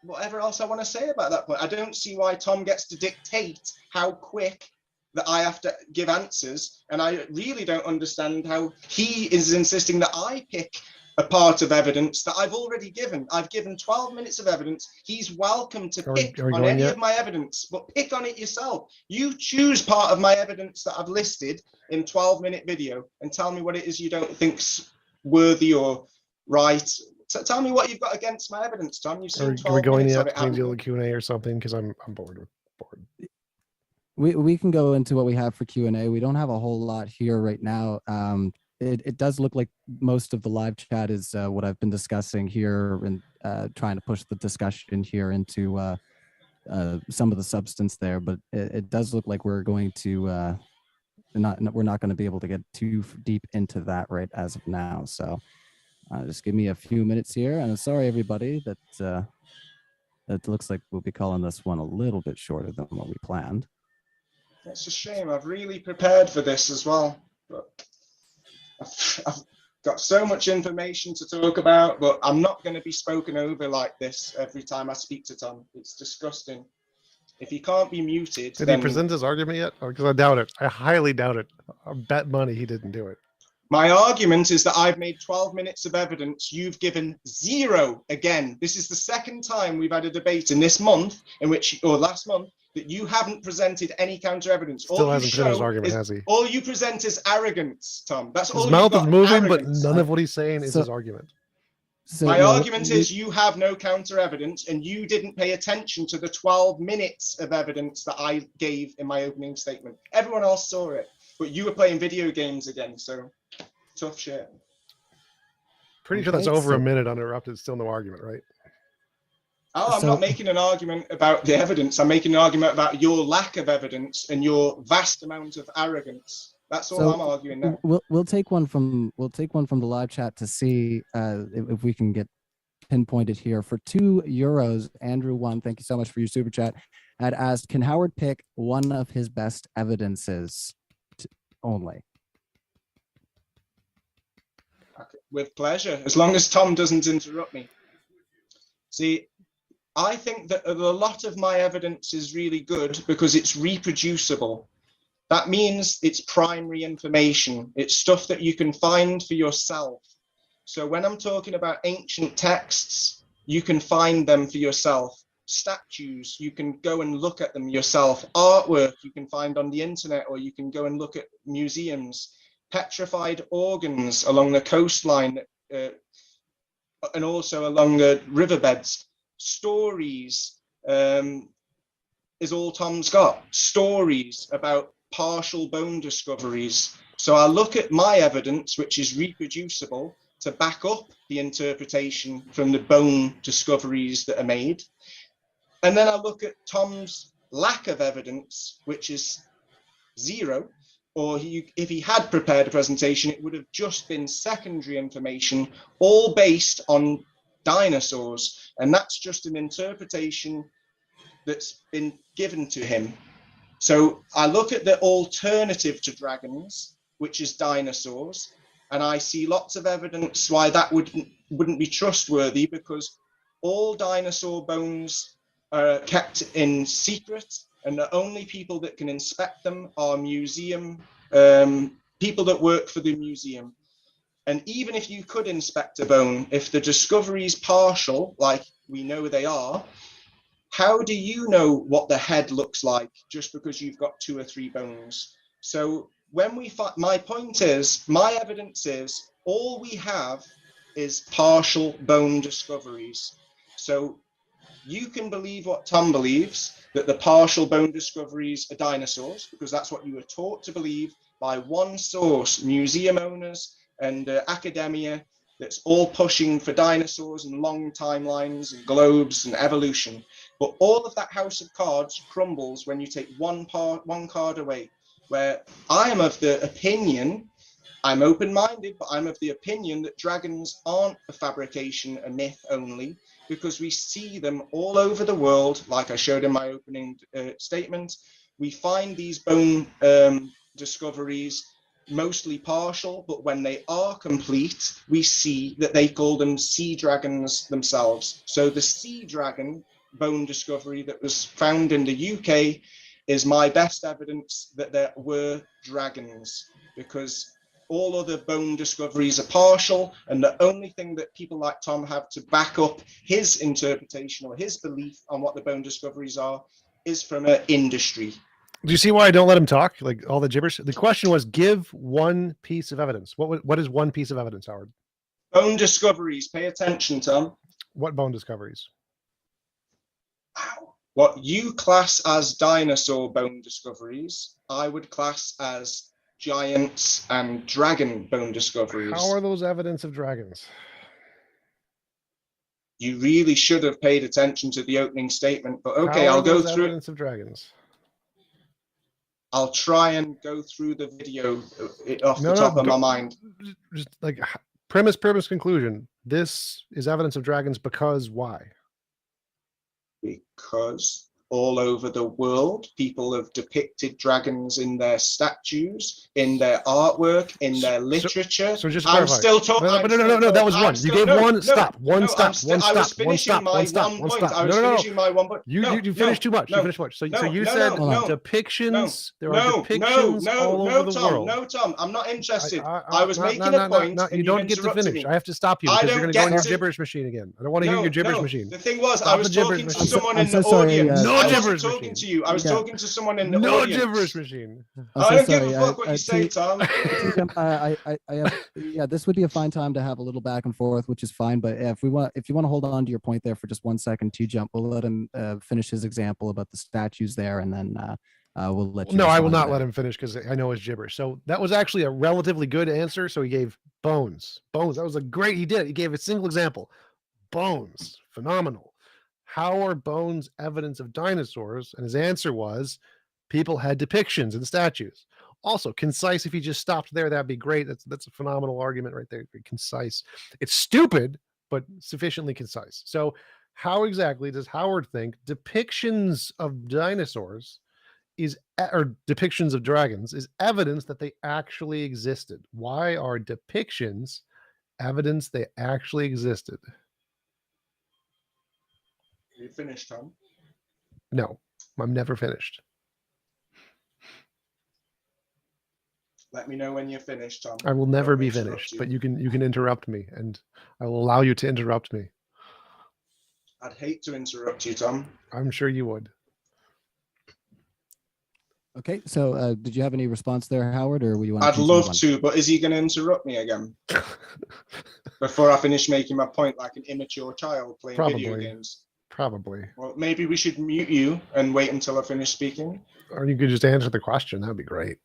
whatever else I want to say about that point. I don't see why Tom gets to dictate how quick that I have to give answers, and I really don't understand how he is insisting that I pick a part of evidence that I've already given. I've given 12 minutes of evidence. He's welcome to pick on any of my evidence, but pick on it yourself. You choose part of my evidence that I've listed in 12-minute video and tell me what it is you don't think's worthy or right. So tell me what you've got against my evidence, Tom. You've seen 12 Are we going minutes up of to it. the Q&A or something? Because I'm bored. We can go into what we have for Q&A. We don't have a whole lot here right now. It does look like most of the live chat is what I've been discussing here and trying to push the discussion here into some of the substance there. But it does look like we're going to we're not going to be able to get too deep into that right as of now. So just give me a few minutes here. And I'm sorry, everybody, that it looks like we'll be calling this one a little bit shorter than what we planned. It's a shame. I've really prepared for this as well. But I've got so much information to talk about, but I'm not going to be spoken over like this every time I speak to Tom. It's disgusting. If he can't be muted, did he present his argument yet? Because I doubt it. I highly doubt it. I bet money he didn't do it. My argument is that I've made 12 minutes of evidence. You've given 0 again. This is the second time we've had a debate in this month, or last month, that you haven't presented any counter evidence. Still hasn't presented his argument, has he? All you present is arrogance, Tom. That's all. His mouth is moving, arrogance. but none of what he's saying is his argument. So, my argument is you have no counter evidence, and you didn't pay attention to the 12 minutes of evidence that I gave in my opening statement. Everyone else saw it, but you were playing video games again, so tough shit. Pretty sure that's over a minute uninterrupted, still no argument, right? Oh, I'm not making an argument about the evidence. I'm making an argument about your lack of evidence and your vast amount of arrogance. That's all I'm arguing now. We'll take one from the live chat to see if we can get pinpointed here for €2. Andrew 1, thank you so much for your super chat. had asked, can Howard pick one of his best evidences only? Okay, with pleasure, as long as Tom doesn't interrupt me. See, I think that a lot of my evidence is really good because it's reproducible. That means it's primary information. It's stuff that you can find for yourself. So when I'm talking about ancient texts, you can find them for yourself. Statues, you can go and look at them yourself. Artwork you can find on the internet, or you can go and look at museums. Petrified organs along the coastline and also along the riverbeds. Stories is all Tom's got. Stories about partial bone discoveries. So I look at my evidence, which is reproducible, to back up the interpretation from the bone discoveries that are made. And then I look at Tom's lack of evidence, which is zero, or if he had prepared a presentation, it would have just been secondary information, all based on dinosaurs. And that's just an interpretation that's been given to him. So I look at the alternative to dragons, which is dinosaurs, and I see lots of evidence why that wouldn't be trustworthy, because all dinosaur bones are kept in secret, and the only people that can inspect them are museum people that work for the museum. And even if you could inspect a bone, if the discovery is partial, like we know they are, how do you know what the head looks like just because you've got 2 or 3 bones? So when we find, my point is, my evidence is all we have is partial bone discoveries. So you can believe what Tom believes, that the partial bone discoveries are dinosaurs, because that's what you were taught to believe by one source, museum owners and academia, that's all pushing for dinosaurs and long timelines and globes and evolution. But all of that house of cards crumbles when you take one card away, where I am of the opinion, I'm open-minded, but I'm of the opinion that dragons aren't a fabrication, a myth only, because we see them all over the world, like I showed in my opening statement. We find these bone discoveries mostly partial, but when they are complete, we see that they call them sea dragons themselves. So the sea dragon bone discovery that was found in the UK is my best evidence that there were dragons, because all other bone discoveries are partial, and the only thing that people like Tom have to back up his interpretation or his belief on what the bone discoveries are is from an industry. Do you see why I don't let him talk? Like all the gibberish. The question was, give one piece of evidence. What is one piece of evidence, Howard? Bone discoveries. Pay attention, Tom. What bone discoveries? What you class as dinosaur bone discoveries, I would class as giants and dragon bone discoveries. How are those evidence of dragons? You really should have paid attention to the opening statement, but okay, I'll go through evidence of dragons. I'll try and go through the video off the top of my mind. Just like premise, conclusion. This is evidence of dragons because why? Because all over the world, people have depicted dragons in their statues, in their artwork, in their literature. So just I'm clarify. still talking. No, that was one. You gave one stop. One stop. I was finishing my one point. You finished too much. You finished too much. So you said depictions. There are depictions all over the world. No, Tom, I'm not interested. I was making a point. You don't get to finish. I have to stop you because you're going to go in your gibberish machine again. I don't want to hear your gibberish machine. The thing was, I was talking to someone in the audience. No gibberish machine. To you. I was talking to someone in the no audience. gibberish machine. I don't give a fuck what you say, Tom. Yeah, this would be a fine time to have a little back and forth, which is fine. But if you want to hold on to your point there for just 1 second, TJump, we'll let him finish his example about the statues there, and then we'll let you. No, I will not let him finish because I know his gibberish. So that was actually a relatively good answer. So he gave bones. That was a great. He did it. He gave a single example. Bones, phenomenal. How are bones evidence of dinosaurs? And his answer was people had depictions and statues. Also concise. If he just stopped there, that'd be great. That's a phenomenal argument right there. Concise. It's stupid, but sufficiently concise. So How exactly does Howard think depictions of dinosaurs or depictions of dragons is evidence that they actually existed? Why are depictions evidence they actually existed? Are you finished, Tom? No, I'm never finished. Let me know when you're finished, Tom. I will never Don't be interrupt finished, you. but you can interrupt me, and I will allow you to interrupt me. I'd hate to interrupt you, Tom. I'm sure you would. Okay, so did you have any response there, Howard, or will you want? I'd love to, but is he going to interrupt me again before I finish making my point like an immature child playing video games? Probably. Well, maybe we should mute you and wait until I finish speaking. Or you could just answer the question. That'd be great.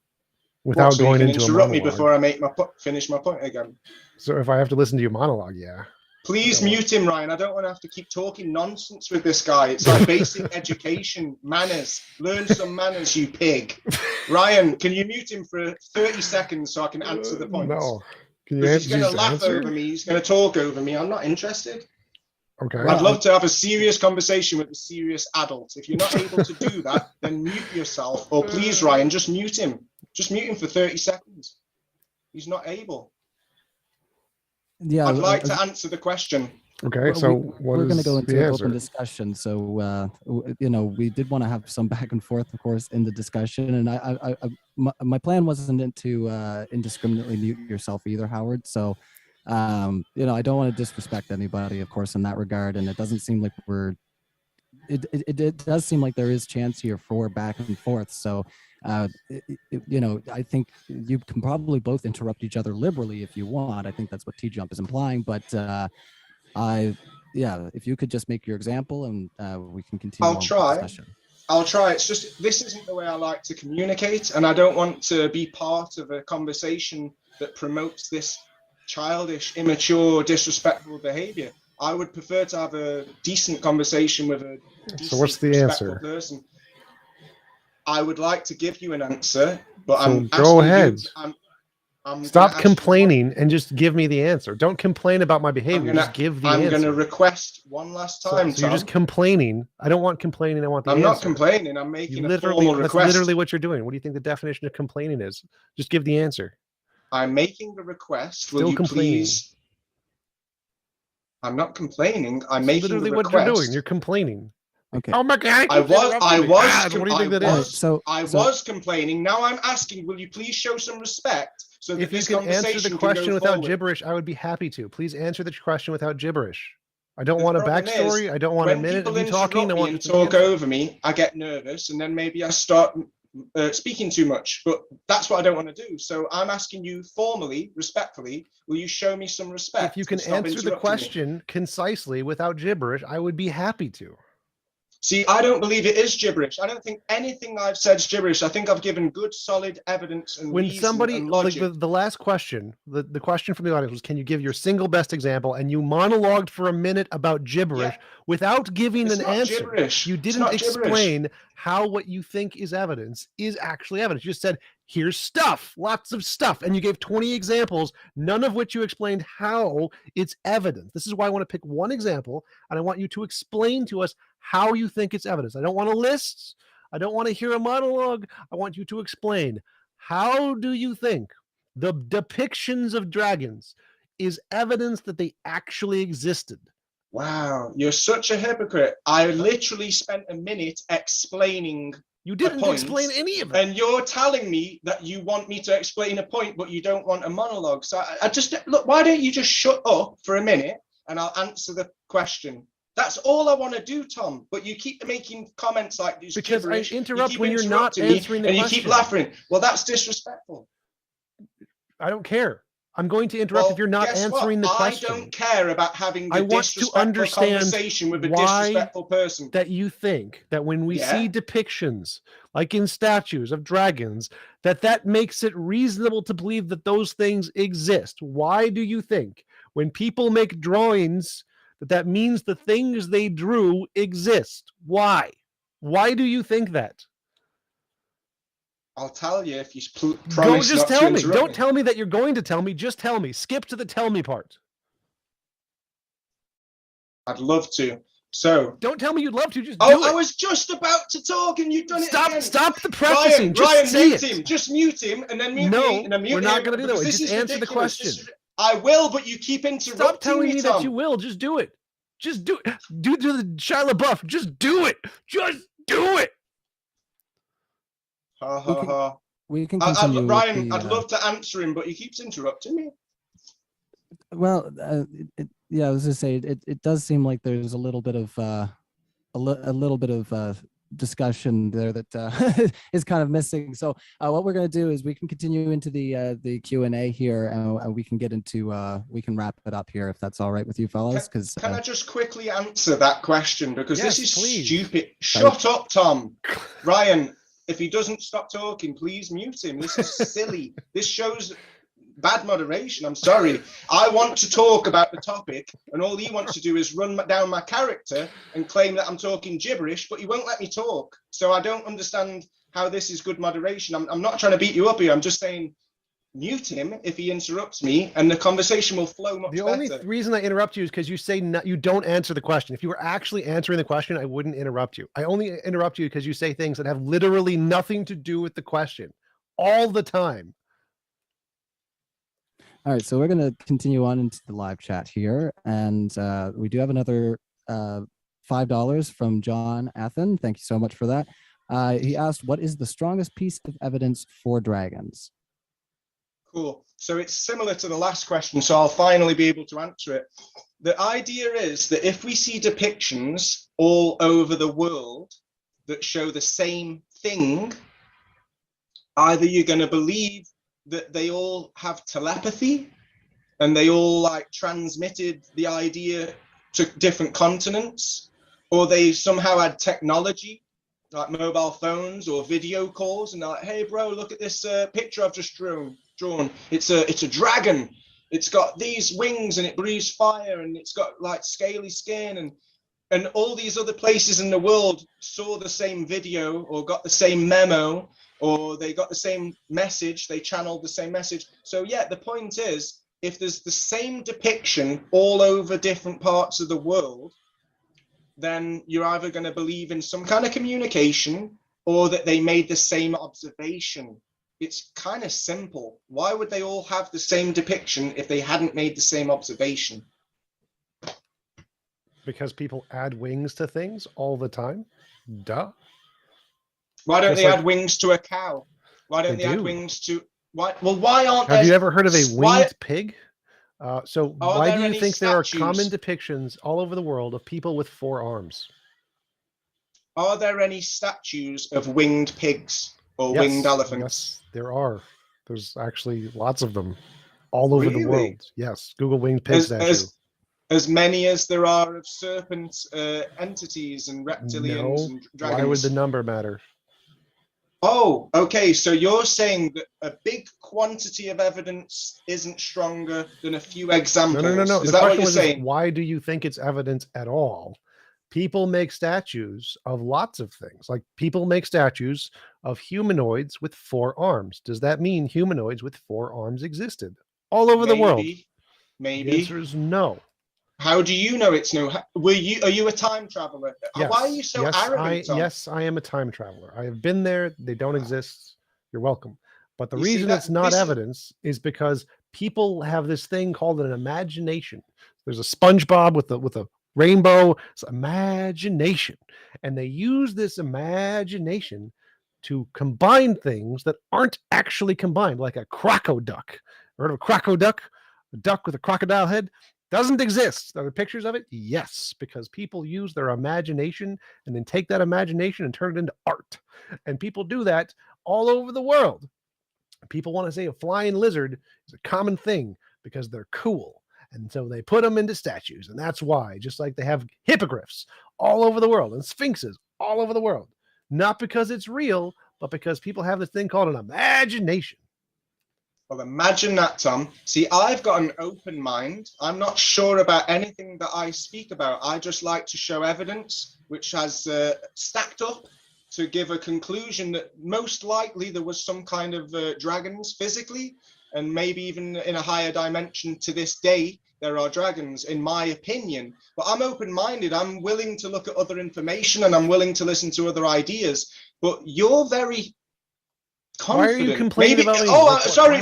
Without so going you can into a interrupt monologue. me before I make finish my point again. So if I have to listen to your monologue, yeah. Please mute him, Ryan. I don't want to have to keep talking nonsense with this guy. It's like basic education, manners. Learn some manners, you pig. Ryan, can you mute him for 30 seconds so I can answer the points? No. Can you He's going to just laugh answer? over me. He's going to talk over me. I'm not interested. Okay. I'd love to have a serious conversation with a serious adult. If you're not able to do that, then mute yourself. Or please, Ryan, just mute him. Just mute him for 30 seconds. He's not able. Yeah, I'd like to answer the question. Okay, so we're going to go into the an answer? open discussion. So, we did want to have some back and forth, of course, in the discussion. And my plan wasn't to indiscriminately mute yourself either, Howard. So, I don't want to disrespect anybody, of course, in that regard. And it doesn't seem like it does seem like there is chance here for back and forth. So, I think you can probably both interrupt each other liberally if you want. I think that's what TJump is implying. But if you could just make your example and we can continue. I'll try. I'll try. It's just this isn't the way I like to communicate, and I don't want to be part of a conversation that promotes this childish, immature, disrespectful behavior. I would prefer to have a decent conversation with a decent, so what's the respectful answer? person. I would like to give you an answer, but so go ahead. I'm Stop complaining and just give me the answer. Don't complain about my behavior. Just give the answer. I'm going to request one last time. So you're just complaining. I don't want complaining. I want the answer. answer. I'm not complaining. I'm making a formal request. That's literally what you're doing. What do you think the definition of complaining is? Just give the answer. I'm making the request. Will you please? I'm not complaining. I'm making literally the request. What you're doing. You're complaining. Okay. Oh my God! I was. What do you think that is? I was complaining. Now I'm asking. Will you please show some respect? So that if you can answer the question without gibberish, I would be happy to. Please answer the question without gibberish. I don't want a backstory. I don't want a minute of you talking. I want you to talk over me. I get nervous, and then maybe I start speaking too much. But that's what I don't want to do. So I'm asking you formally, respectfully, will you show me some respect? If you can answer the question concisely without gibberish, I would be happy to. See, I don't believe it is gibberish. I don't think anything I've said is gibberish. I think I've given good, solid evidence and when reason somebody and logic. Like the last question, the question from the audience was, can you give your single best example? And you monologued for a minute about gibberish without giving an answer. Gibberish. You didn't explain how what you think is evidence is actually evidence. You just said, here's stuff, lots of stuff. And you gave 20 examples, none of which you explained how it's evidence. This is why I want to pick one example, and I want you to explain to us how you think it's evidence. I don't want a list. I don't want to hear a monologue. I want you to explain, how do you think the depictions of dragons is evidence that they actually existed? Wow, you're such a hypocrite. I literally spent a minute explaining. You didn't explain any of it. And you're telling me that you want me to explain a point, but you don't want a monologue. So I just, look, why don't you just shut up for a minute and I'll answer the question. That's all I want to do, Tom. But you keep making comments like this. Because gibberish. I interrupt when you're not answering the question. And you keep laughing. Well, that's disrespectful. I don't care. I'm going to interrupt if you're not answering the question. I don't care about having the disrespectful conversation with a disrespectful person. That you think that when we see depictions, like in statues of dragons, that makes it reasonable to believe that those things exist. Why do you think when people make drawings that means the things they drew exist? Why? Why do you think that? I'll tell you if you promise just not tell to me. interrupt Don't tell me that you're going to tell me. Just tell me. Skip to the tell me part. I'd love to, So Don't tell me you'd love to. Just do it. I was just about to talk and you've done it again. Stop the prefacing. Ryan, just say mute it. him. Just mute him and then mute me and then mute we're him. not going to do that. This Just is answer the ridiculous. question. I will, but you keep interrupting Stop telling me Tom. that you will. Just do it. Just do it. Do the Shia LaBeouf. Just do it. Just do it. Ha ha ha. We can continue. Ryan, I'd love to answer him, but he keeps interrupting me. Well, yeah, I was just say it does seem like there's a little bit of discussion there that is kind of missing. So what we're going to do is we can continue into the Q&A here, and we can get into we can wrap it up here if that's all right with you fellas. Because can I just quickly answer that question, because yes, this is please. stupid. Shut up, Tom. Ryan, if he doesn't stop talking, please mute him. This is silly. This shows bad moderation. I'm sorry. I want to talk about the topic, and all he wants to do is run down my character and claim that I'm talking gibberish, but he won't let me talk. So I don't understand how this is good moderation. I'm not trying to beat you up here. I'm just saying mute him if he interrupts me, and the conversation will flow much better. The only reason I interrupt you is because you say you don't answer the question. If you were actually answering the question, I wouldn't interrupt you. I only interrupt you because you say things that have literally nothing to do with the question all the time. All right, so we're going to continue on into the live chat here, and we do have another $5 from John Athen. Thank you so much for that. He asked, what is the strongest piece of evidence for dragons? Cool. So it's similar to the last question, so I'll finally be able to answer it. The idea is that if we see depictions all over the world that show the same thing, either you're going to believe that they all have telepathy and they all like transmitted the idea to different continents, or they somehow had technology like mobile phones or video calls, and they're like, hey bro, look at this picture I've just drawn. It's a dragon. It's got these wings and it breathes fire and it's got like scaly skin, and all these other places in the world saw the same video or got the same memo, or they got the same message, they channeled the same message. So yeah, the point is, if there's the same depiction all over different parts of the world, then you're either going to believe in some kind of communication or that they made the same observation. It's kind of simple. Why would they all have the same depiction if they hadn't made the same observation? Because people add wings to things all the time. Duh. Why don't they add wings to a cow? Why don't they add wings to... Why aren't there... Have you ever heard of a winged pig? So why do you think there are common depictions all over the world of people with 4 arms? Are there any statues of winged pigs or winged elephants? Yes, there are. There's actually lots of them all over the world. Yes, Google winged pig statue. As many as there are of serpent entities and reptilians and dragons. Why would the number matter? Oh, okay. So you're saying that a big quantity of evidence isn't stronger than a few examples. No. Is that what you're saying? Why do you think it's evidence at all? People make statues of lots of things. Like people make statues of humanoids with 4 arms. Does that mean humanoids with 4 arms existed all over the world? Maybe. The answer is no. How do you know it's no? Are you a time traveler? Yes. Why are you so arrogant, Tom? Yes, I am a time traveler. I have been there. They don't exist. You're welcome. But the reason it's not evidence is because people have this thing called an imagination. There's a SpongeBob with a rainbow. It's imagination. And they use this imagination to combine things that aren't actually combined, like a crocoduck. Heard of a crocoduck? A duck with a crocodile head? Doesn't exist. Are there pictures of it? Yes, because people use their imagination and then take that imagination and turn it into art. And people do that all over the world. People want to say a flying lizard is a common thing because they're cool. And so they put them into statues. And that's why, just like they have hippogriffs all over the world and sphinxes all over the world. Not because it's real, but because people have this thing called an imagination. Well, imagine that, Tom. See, I've got an open mind. I'm not sure about anything that I speak about. I just like to show evidence which has stacked up to give a conclusion that most likely there was some kind of dragons physically, and maybe even in a higher dimension to this day, there are dragons, in my opinion. But I'm open-minded. I'm willing to look at other information, and I'm willing to listen to other ideas. But you're very confident. Why are you complaining about me? Sorry.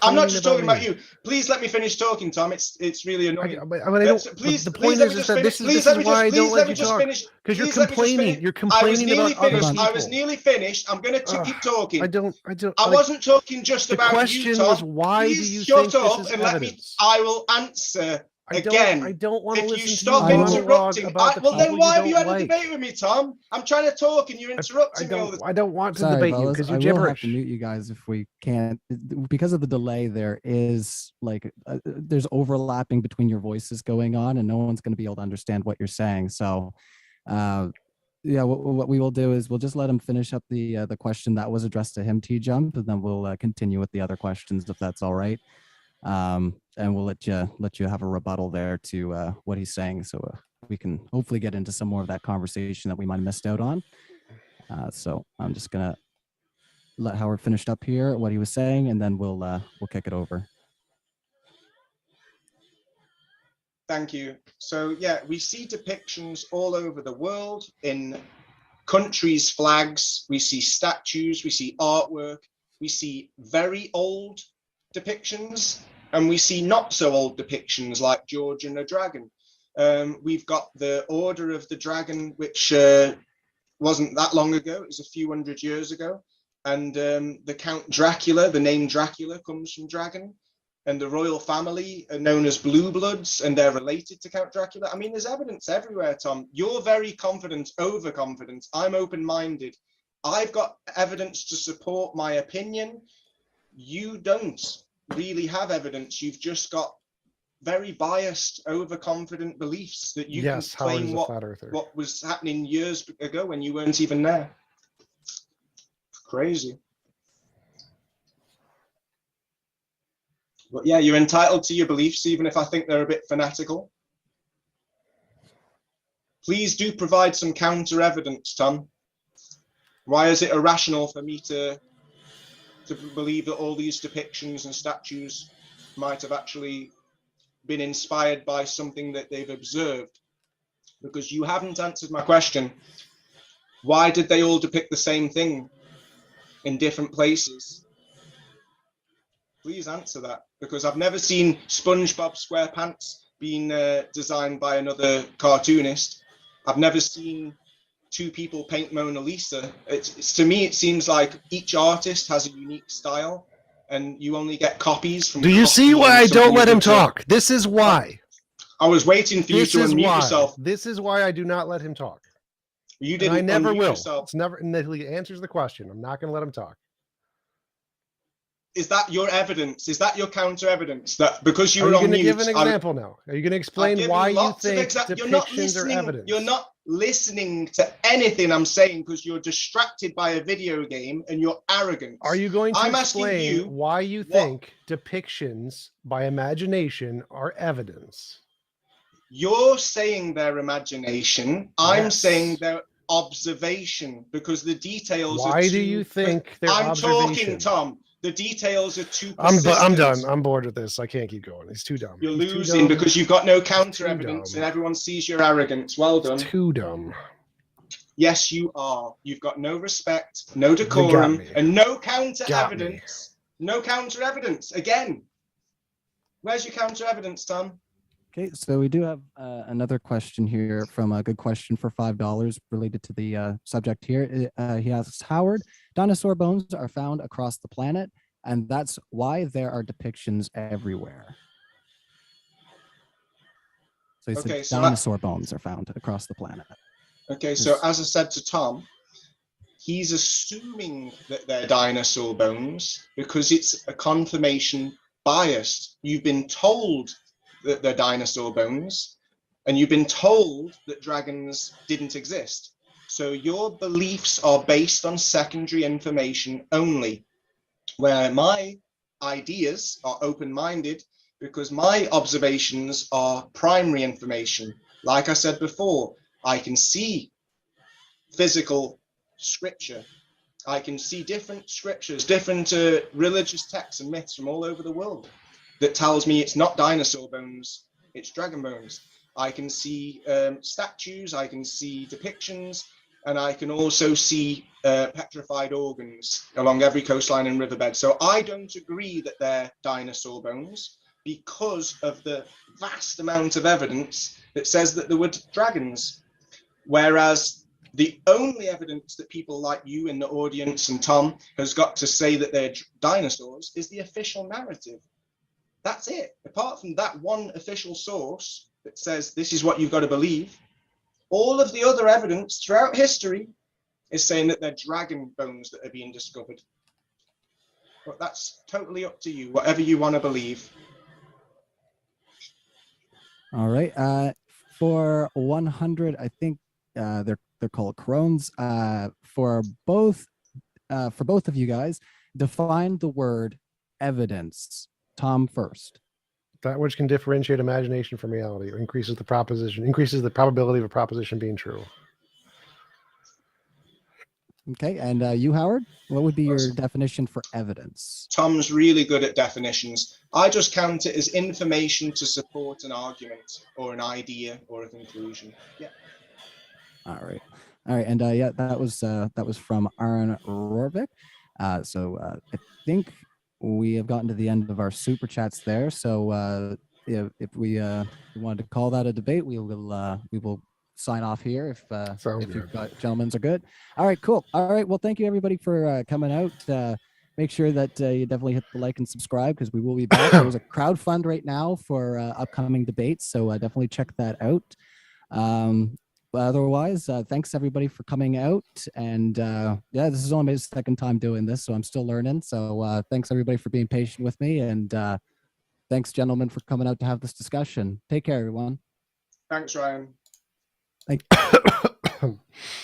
I'm not just talking about you. Please let me finish talking, Tom. It's really annoying. The point is that this is why I don't let you talk. Because you're complaining. You're complaining about other people. I was nearly finished. I'm going to keep talking. I wasn't talking just about you, Tom. The question was, why do you think this is evidence? I will answer. Again, I don't want to listen if you stop interrupting, well then why have you had a debate with me, Tom? I'm trying to talk and you're interrupting me all the time. I don't want to debate you because you're gibberish. I will have to mute you guys if we can't. Because of the delay, there is like there's overlapping between your voices going on, and no one's going to be able to understand what you're saying. So, yeah, what we will do is we'll just let him finish up the question that was addressed to him, TJump, and then we'll continue with the other questions if that's all right. And we'll let you have a rebuttal there to what he's saying, so we can hopefully get into some more of that conversation that we might have missed out on. So I'm just gonna let Howard finish up here what he was saying, and then we'll kick it over. Thank you. So yeah, we see depictions all over the world in countries' flags. We see statues, we see artwork, we see very old depictions, and we see not so old depictions like George and the Dragon. We've got the Order of the Dragon, which wasn't that long ago. It was a few hundred years ago. And the Count Dracula, the name Dracula comes from dragon. And the royal family are known as Blue Bloods, and they're related to Count Dracula. I mean, there's evidence everywhere, Tom. You're very confident, overconfident. I'm open-minded. I've got evidence to support my opinion. You don't really have evidence. You've just got very biased, overconfident beliefs that you can claim what was happening years ago when you weren't even there. Crazy. But yeah, you're entitled to your beliefs, even if I think they're a bit fanatical. Please do provide some counter evidence, Tom. Why is it irrational for me to believe that all these depictions and statues might have actually been inspired by something that they've observed? Because you haven't answered my question. Why did they all depict the same thing in different places? Please answer that, because I've never seen SpongeBob SquarePants being designed by another cartoonist. I've never seen two people paint Mona Lisa. To me, it seems like each artist has a unique style, and you only get copies from. Do you see why I don't let him talk? This is why. I was waiting for you to unmute yourself. This is why I do not let him talk. You didn't. I never will. Yourself. It's never until he answers the question. I'm not going to let him talk. Is that your evidence? Is that your counter evidence that because you were on mute? Are you going to give an example now? Are you going to explain why you think depictions are evidence? You're not listening to anything I'm saying because you're distracted by a video game and you're arrogant. Are you going to explain why you think depictions by imagination are evidence? You're saying they're imagination. I'm saying they're observation, because the details are Why do you think they're observation? I'm talking, Tom. The details are too persistent. I'm done. I'm bored with this. I can't keep going. He's too dumb. You're losing because you've got no counter evidence and everyone sees your arrogance. Well done. It's too dumb. Yes, you are. You've got no respect, no decorum, and no counter evidence. No counter evidence. Again, where's your counter evidence, Tom? Okay, so we do have another question here from a good question for $5 related to the subject here. He asks, Howard, dinosaur bones are found across the planet, and that's why there are depictions everywhere. So he said dinosaur bones are found across the planet. Okay, so as I said to Tom, he's assuming that they're dinosaur bones because it's a confirmation bias. You've been told that they're dinosaur bones, and you've been told that dragons didn't exist. So your beliefs are based on secondary information only, where my ideas are open-minded because my observations are primary information. Like I said before, I can see physical scripture. I can see different scriptures, different religious texts and myths from all over the world. that tells me it's not dinosaur bones, it's dragon bones. I can see statues, I can see depictions, and I can also see petrified organs along every coastline and riverbed. So I don't agree that they're dinosaur bones because of the vast amount of evidence that says that there were dragons. Whereas the only evidence that people like you in the audience and Tom has got to say that they're dinosaurs is the official narrative. That's it. Apart from that one official source that says this is what you've got to believe, all of the other evidence throughout history is saying that they're dragon bones that are being discovered. But that's totally up to you, whatever you want to believe. All right. For 100, I think they're called crones. For both of you guys, define the word evidence. Tom first. That which can differentiate imagination from reality, or increases the probability of a proposition being true. Okay, and you, Howard, what would be your definition for evidence? Tom's really good at definitions. I just count it as information to support an argument or an idea or a conclusion. Yeah. All right, and yeah, that was from Aaron Rorvik. So I think we have gotten to the end of our super chats there. So if we wanted to call that a debate, we will sign off here if you gentlemen are good. All right, cool. All right, well, thank you everybody for coming out. Make sure that you definitely hit the like and subscribe because we will be back. There's a crowd fund right now for upcoming debates, so definitely check that out. But otherwise, thanks everybody for coming out. And yeah, this is only my second time doing this, so I'm still learning. So thanks everybody for being patient with me. And thanks, gentlemen, for coming out to have this discussion. Take care, everyone. Thanks, Ryan. Thank you.